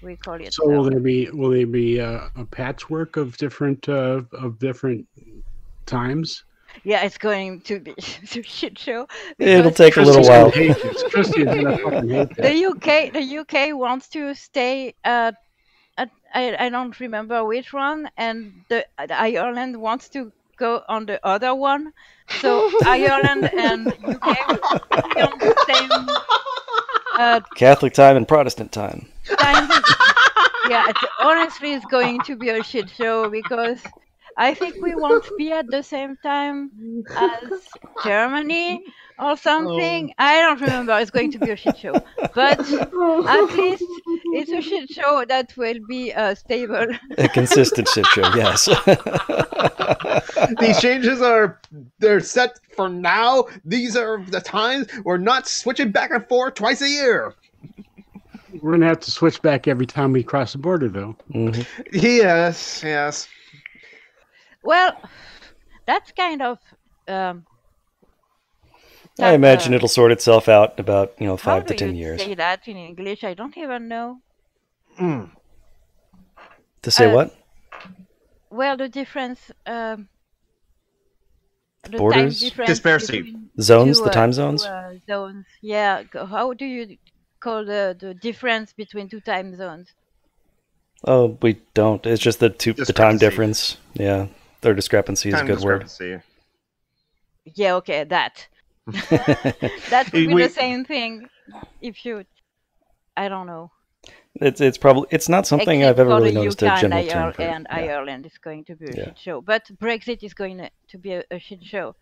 we call it. So will there be a patchwork of different times? Yeah, it's going to be a shit show. It'll because take a little while. Christy is gonna fucking hate that. The UK wants to stay at I don't remember which one, and the Ireland wants to go on the other one. So Ireland and UK will be on the same Catholic time and Protestant time. time. Yeah, honestly, it's going to be a shit show because I think we won't be at the same time as Germany or something. I don't remember. It's going to be a shit show. But at least It's a shit show that will be stable. A consistent shit show, yes. These changes they're set for now. These are the times. We're not switching back and forth twice a year. We're going to have to switch back every time we cross the border, though. Mm-hmm. Yes, yes. Well, that's kind of. I imagine it'll sort itself out in about 5 to 10 years. How do you say that in English? I don't even know. Mm. To say what? Well, the difference. The borders? Time difference Disparity. Zones, the time zones? Zones, yeah. How do you call the difference between two time zones? Oh, we don't. It's just the time difference. Yeah, their discrepancy is a good word. Yeah, okay, that. That would be the same thing if you. I don't know. It's not something I've ever really noticed a general term for. And Ireland is going to be a shit show, but Brexit is going to be a shit show.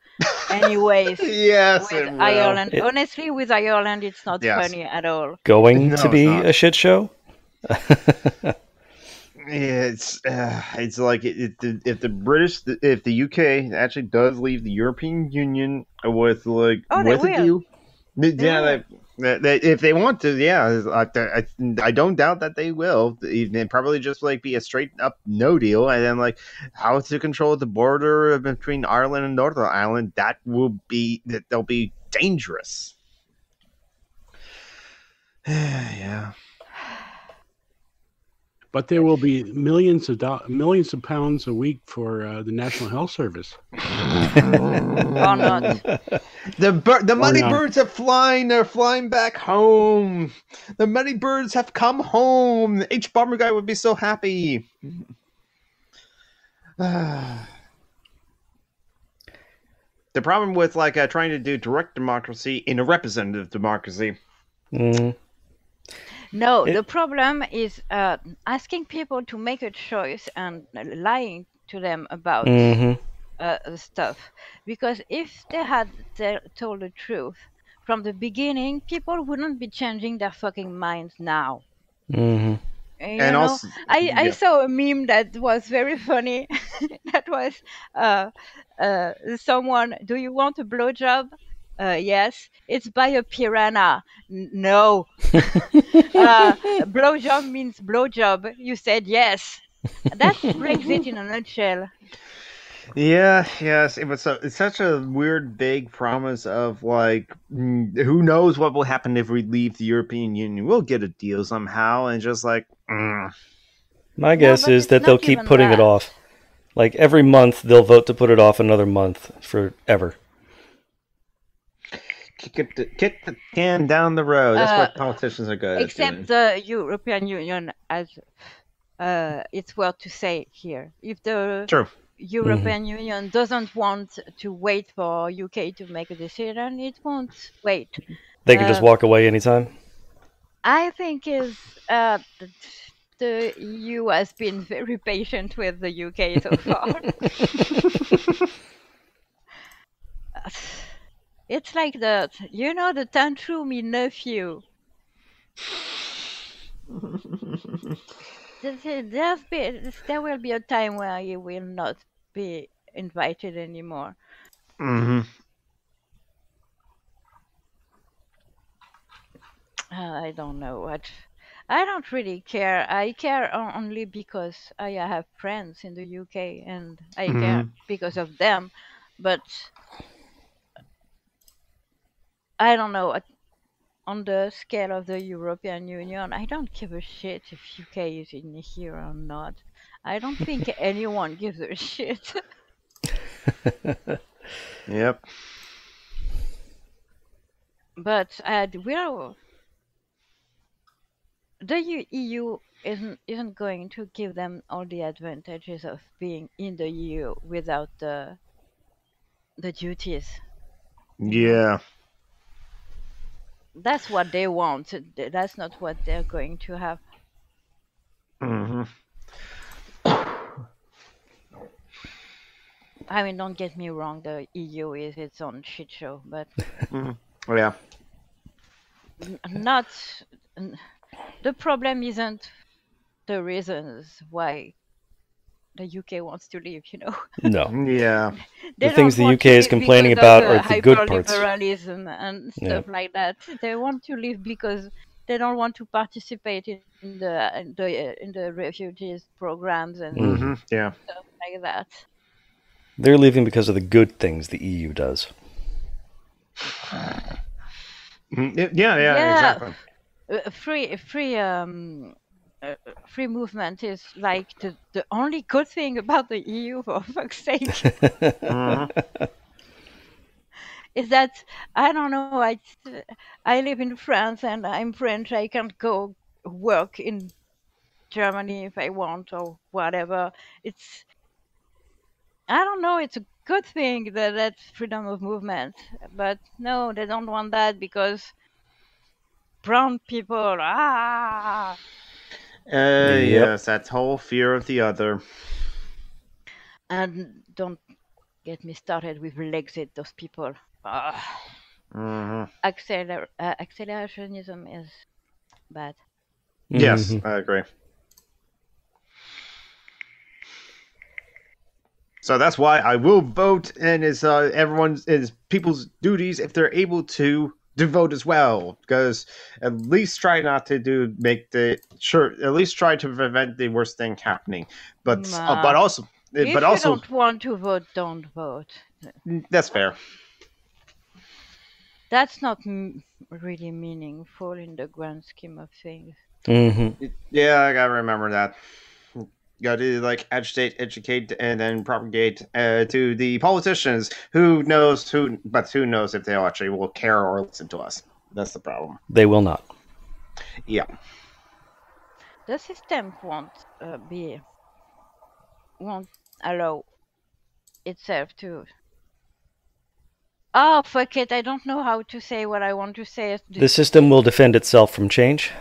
Anyways, yes, with Ireland. Honestly, with Ireland, it's not funny at all. Going to be a shit show? It's like if the UK actually does leave the European Union with the EU, if they want to, I don't doubt that they will. They'd probably just be a straight up no deal, and then how to control the border between Ireland and Northern Ireland, they'll be dangerous. Yeah. But there will be millions of pounds a week for the National Health Service. Or not. The money birds are flying. They're flying back home. The money birds have come home. H. Bomber Guy would be so happy. The problem with trying to do direct democracy in a representative democracy. Mm. No, the problem is asking people to make a choice and lying to them about stuff. Because if they had told the truth from the beginning, people wouldn't be changing their fucking minds now. Mm-hmm. Also, I saw a meme that was very funny. That was someone, do you want a blowjob? Yes. It's by a piranha. No. Blowjob means blowjob. You said yes. That's Brexit in a nutshell. Yeah, yes. It's such a weird, vague promise of who knows what will happen if we leave the European Union. We'll get a deal somehow, and just My guess is that they'll keep putting it off. Every month, they'll vote to put it off another month forever. Kick the can down the road. That's what politicians are good except at doing. The European Union, as it's worth to say here. If the European Union doesn't want to wait for UK to make a decision, it won't wait. They can just walk away anytime? I think the EU has been very patient with the UK so far. It's like the tantrum in Nephew. There will be a time where he will not be invited anymore. Mm-hmm. I don't know what. I don't really care. I care only because I have friends in the UK and I care because of them. But I don't know. On the scale of the European Union, I don't give a shit if UK is in here or not. I don't think anyone gives a shit. Yep. But the EU isn't going to give them all the advantages of being in the EU without the duties. Yeah. That's what they want. That's not what they're going to have. Mm-hmm. I mean, don't get me wrong. The EU is its own shit show, but Yeah. not. the problem isn't the reasons why the UK wants to leave, you know. No. Yeah. They The things don't the want UK to is leave complaining because of about are the good parts. hyperliberalism and stuff Yeah. like that. They want to leave because they don't want to participate in the refugees programs and Yeah. stuff like that. They're leaving because of the good things the EU does. Yeah, exactly. Free movement is like the only good thing about the EU, for fuck's sake. Is that I don't know. I live in France and I'm French. I can't go work in Germany if I want or whatever. I don't know. It's a good thing that that's freedom of movement, but no, they don't want that because brown people. Yes, that whole fear of the other. And don't get me started with Brexit. Those people. Accelerationism is bad. Yes, I agree. So that's why I will vote, and it's people's duties if they're able to vote as well, because at least try not to at least try to prevent the worst thing happening. But also, if you don't want to vote, don't vote. That's fair. That's not really meaningful in the grand scheme of things. Yeah, I gotta remember that. Got to agitate, educate, and then propagate to the politicians. Who knows if they actually will care or listen to us? That's the problem. They will not. Yeah. The system won't allow itself to. Oh, fuck it! I don't know how to say what I want to say. The system will defend itself from change.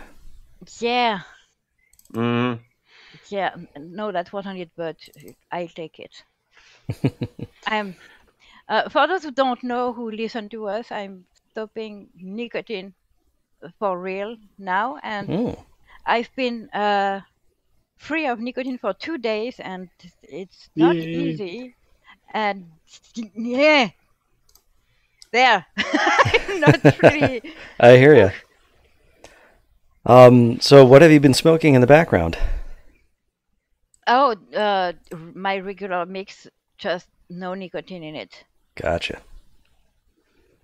Yeah. Yeah, no, that wasn't it, but I'll take it. For those who don't know, who listen to us, I'm stopping nicotine for real now, and I've been free of nicotine for 2 days, and it's not easy. And yeah, there, I'm not really. I hear you. So what have you been smoking in the background? Oh, my regular mix, just no nicotine in it. Gotcha.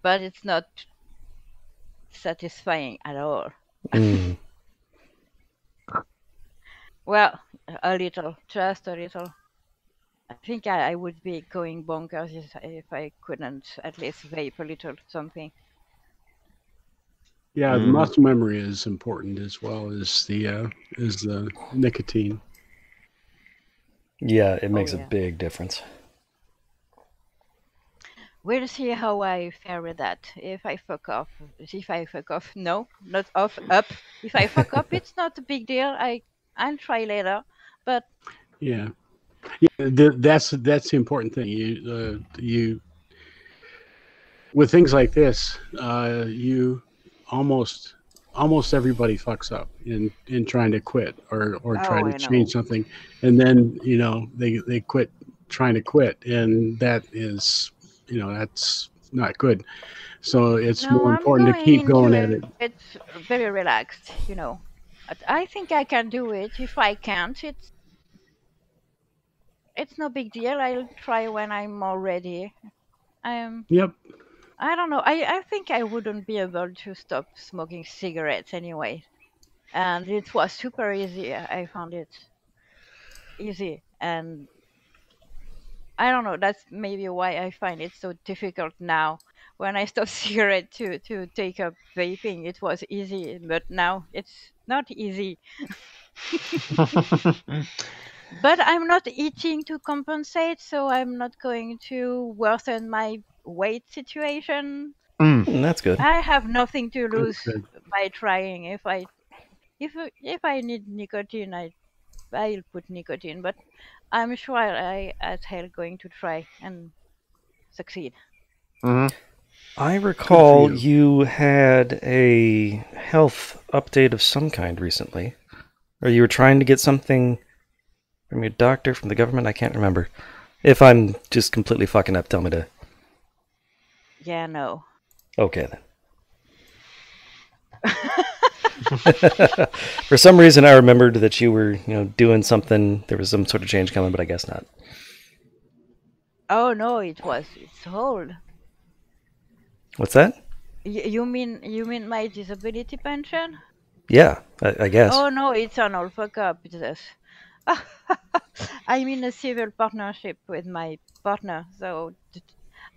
But it's not satisfying at all. Well, a little, just a little. I think I would be going bonkers if I couldn't at least vape a little something. Yeah, the muscle memory is important as well as the nicotine. Yeah, it makes a big difference. We'll see how I fare with that. If I fuck off, no, not off, up. If I fuck up, it's not a big deal. I'll try later, but yeah, that's the important thing. You with things like this, you almost everybody fucks up in trying to quit or trying to change something, and then they quit trying to quit, and that is that's not good. So it's more important to keep going at it. It's very relaxed, I think I can do it. If I can't, it's no big deal. I'll try when I'm more ready. Yep. I don't know. I think I wouldn't be able to stop smoking cigarettes anyway. And it was super easy. I found it easy. And I don't know. That's maybe why I find it so difficult now. When I stopped cigarette to take up vaping, it was easy. But now it's not easy. But I'm not eating to compensate, so I'm not going to worsen my weight situation. That's good. I have nothing to lose by trying. If I need nicotine, I'll put nicotine. But I'm sure I as hell going to try and succeed. I recall you had a health update of some kind recently. Or you were trying to get something from your doctor, from the government? I can't remember. If I'm just completely fucking up, tell me to... Yeah, no. Okay, then. For some reason, I remembered that you were, doing something. There was some sort of change coming, but I guess not. Oh no, it's old. What's that? You mean my disability pension? Yeah, I guess. Oh no, it's an old fuck up. I'm in a civil partnership with my partner, so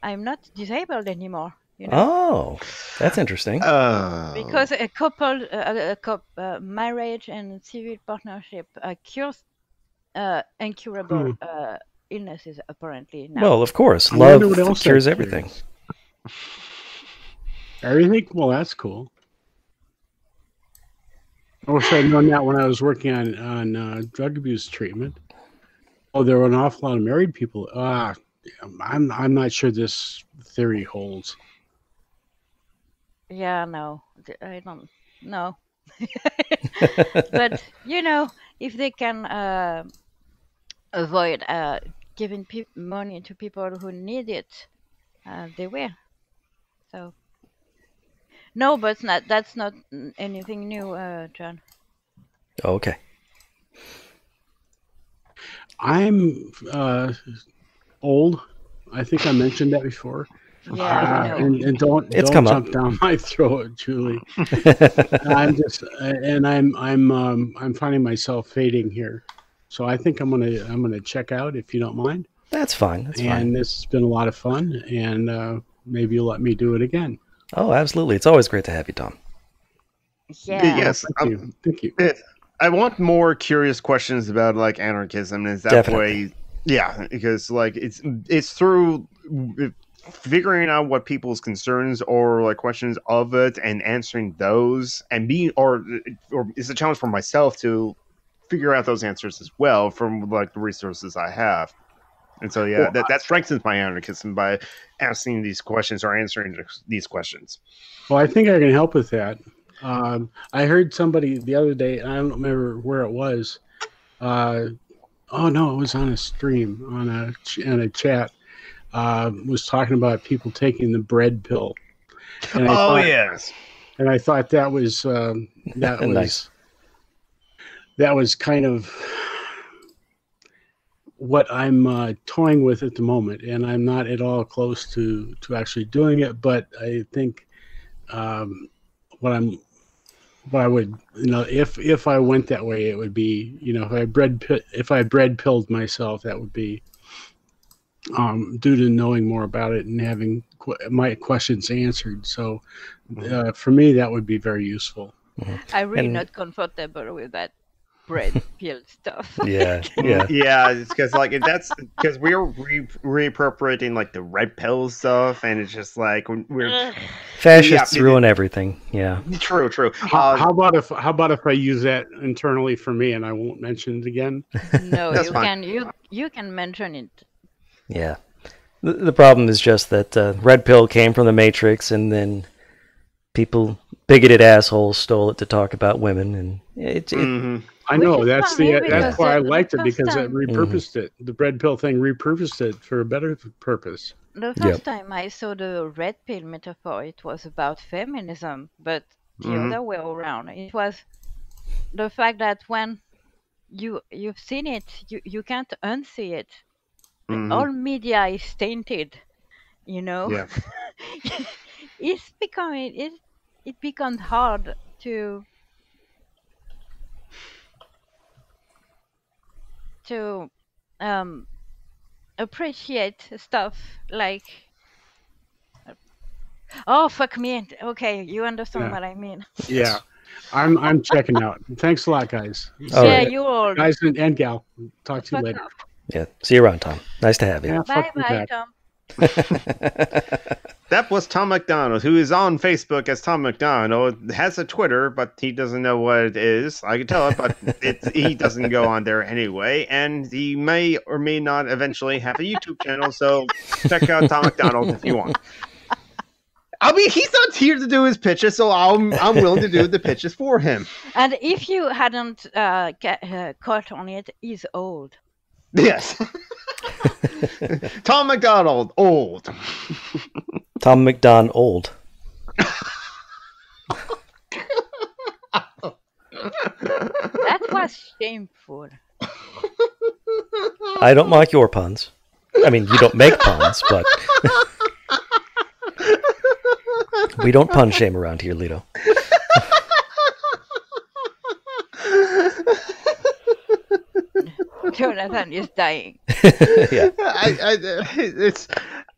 I'm not disabled anymore. Oh, that's interesting. Because a marriage and civil partnership cures incurable illnesses apparently now. Well, of course, love cures everything. Everything? Well, that's cool. I wish I'd known that when I was working on drug abuse treatment. Oh, there were an awful lot of married people. I'm not sure this theory holds. Yeah, no, I don't know. But if they can avoid giving money to people who need it, they will. So no, but that's not anything new, John. Okay. I'm old. I think I mentioned that before. Yeah, and don't jump down my throat, Julie. I'm finding myself fading here, so I think I'm gonna check out if you don't mind. That's fine. That's fine. This has been a lot of fun, and maybe you'll let me do it again. Oh, absolutely! It's always great to have you, Tom. Yeah. Yes. Thank you. I want more curious questions about like anarchism. Is that Definitely. way? Yeah, because like it's through figuring out what people's concerns or like questions of it and answering those, and being or it's a challenge for myself to figure out those answers as well from like the resources I have. And so yeah, that strengthens my anarchism by asking these questions or answering these questions. Well, I think I can help with that. I heard somebody the other day, I don't remember where it was. Oh no, it was on a stream on a chat. Was talking about people taking the bread pill. And yes. And I thought that was Nice. That was kind of what I'm toying with at the moment, and I'm not at all close to actually doing it. But I think what I would, if I went that way, it would be, if I bread pilled myself, that would be due to knowing more about it and having my questions answered. So for me, that would be very useful. I'm really not comfortable with that bread pill stuff. Yeah. It's because because we're reappropriating like the red pill stuff, and it's just like we're fascists ruin everything. Yeah, true. How about if I use that internally for me and I won't mention it again? No, you can mention it. Yeah. The problem is just that red pill came from the Matrix, and then bigoted assholes stole it to talk about women, and I know that's why I liked it, because it repurposed it. The red pill thing repurposed it for a better purpose. The first time I saw the red pill metaphor, it was about feminism, but the other way around. It was the fact that when you've seen it, you can't unsee it. All media is tainted, Yeah. It becomes hard to appreciate stuff like, oh fuck me, okay, you understand what I mean. Yeah, I'm checking out. Thanks a lot, guys. You all guys and gal. Talk to you later. Yeah, see you around, Tom. Nice to have you. Yeah, bye, Tom. That was Tom McDonald, who is on Facebook as Tom McDonald, has a Twitter, but he doesn't know what it is. I can tell it, but he doesn't go on there anyway. And he may or may not eventually have a YouTube channel, so check out Tom McDonald if you want. I mean, he's not here to do his pitches, so I'm willing to do the pitches for him. And if you hadn't caught on it, he's old. Yes. Tom McDonald, old. Tom McDonald. That was shameful. I don't like your puns. I mean, you don't make puns, but we don't pun shame around here, Lito. Jonathan is dying. Yeah.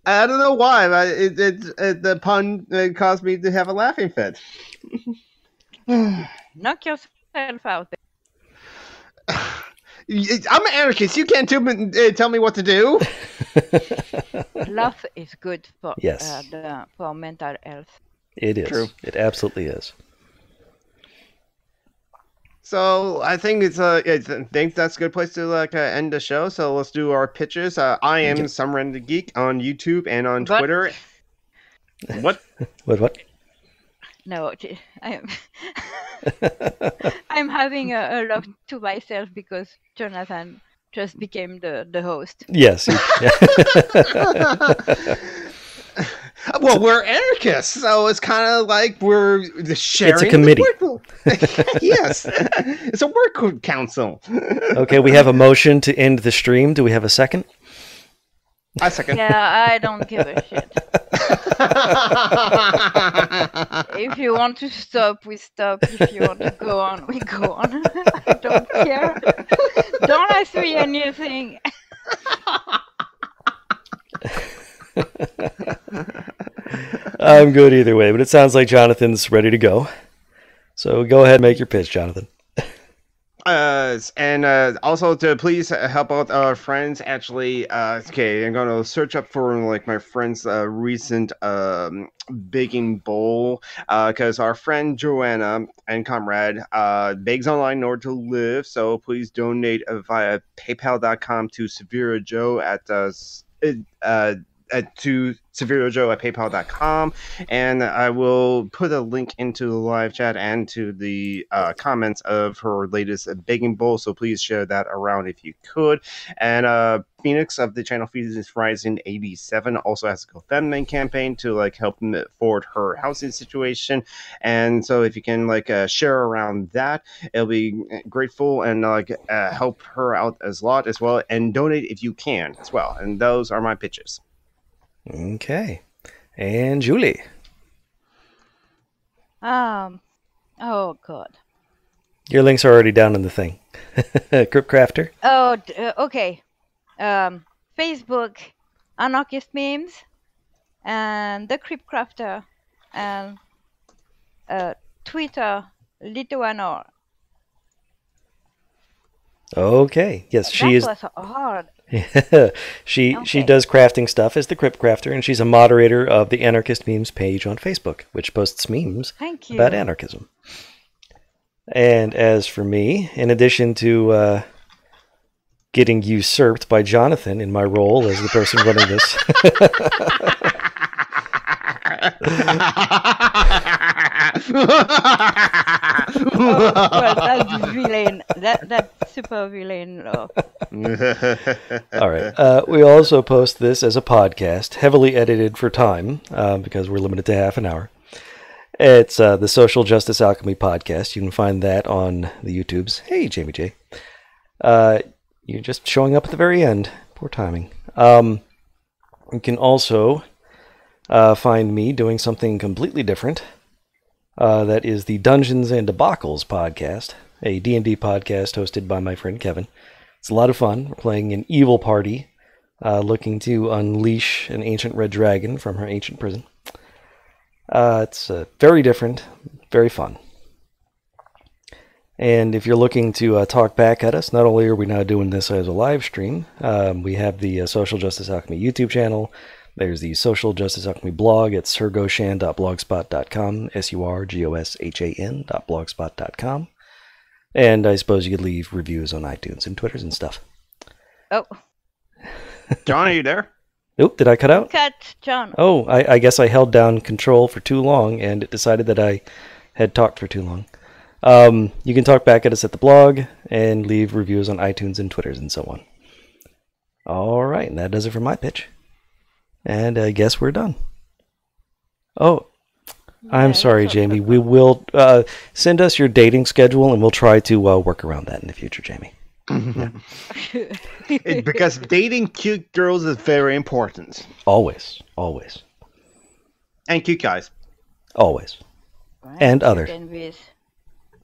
I don't know why, but the pun caused me to have a laughing fit. Knock yourself out. I'm an anarchist. You can't tell me what to do. Laugh is good for Yes. for mental health. It is. True. It absolutely is. So I think I think that's a good place to end the show. So let's do our pitches. I am Some Random Geek on YouTube and on Twitter. What? What? No, I'm having a laugh to myself because Jonathan just became the host. Yes. Well, we're anarchists, so it's kind of like we're sharing. It's a committee. Yes, it's a work council. Okay, we have a motion to end the stream. Do we have a second? I second. Yeah, I don't give a shit. If you want to stop, we stop. If you want to go on, we go on. I don't care. Don't ask me anything. I'm good either way, but it sounds like Jonathan's ready to go. So go ahead and make your pitch, Jonathan. And also to please help out our friends. Actually, okay, I'm gonna search up for like my friend's recent baking bowl, because our friend Joanna and comrade bakes online in order to live. So please donate via PayPal.com to Severe Joe to SeveroJoe at PayPal.com, and I will put a link into the live chat and to the comments of her latest baking bowl, so please share that around if you could. And Phoenix of the channel Phoenix Rising 87 also has a GoFundMe campaign to like help forward her housing situation, and so if you can share around that, it'll be grateful and help her out as lot as well, and donate if you can as well. And those are my pitches. Okay. And Julie. Oh God. Your links are already down in the thing. Crypt Crafter. Oh, okay. Facebook, Anarchist Memes, and the Crypt Crafter, and Twitter, Lituanor. Okay. Yes, she is. That was hard. She does crafting stuff as the Crypt Crafter, and she's a moderator of the Anarchist Memes page on Facebook, which posts memes about anarchism. And as for me, in addition to getting usurped by Jonathan in my role as the person running this, well, that's villain. That's super villain. All right. We also post this as a podcast, heavily edited for time, because we're limited to half an hour. It's the Social Justice Alchemy podcast. You can find that on the YouTubes. Hey, Jamie J. You're just showing up at the very end. Poor timing. You can also find me doing something completely different. That is the Dungeons and Debacles podcast, a D&D podcast hosted by my friend Kevin. It's a lot of fun. We're playing an evil party looking to unleash an ancient red dragon from her ancient prison. It's very different, very fun. And if you're looking to talk back at us, not only are we now doing this as a live stream, we have the Social Justice Alchemy YouTube channel. There's the Social Justice Alchemy blog at surgoshan.blogspot.com, surgoshan.blogspot.com. And I suppose you could leave reviews on iTunes and Twitters and stuff. Oh. John, are you there? Oop, did I cut out? Cut, John. Oh, I guess I held down control for too long, and it decided that I had talked for too long. You can talk back at us at the blog, and leave reviews on iTunes and Twitters and so on. All right, and that does it for my pitch. And I guess we're done. Oh, I'm sorry, Jamie. We will send us your dating schedule, and we'll try to work around that in the future, Jamie. Because dating cute girls is very important. Always, always. And cute guys. Always. Right, And others. envious.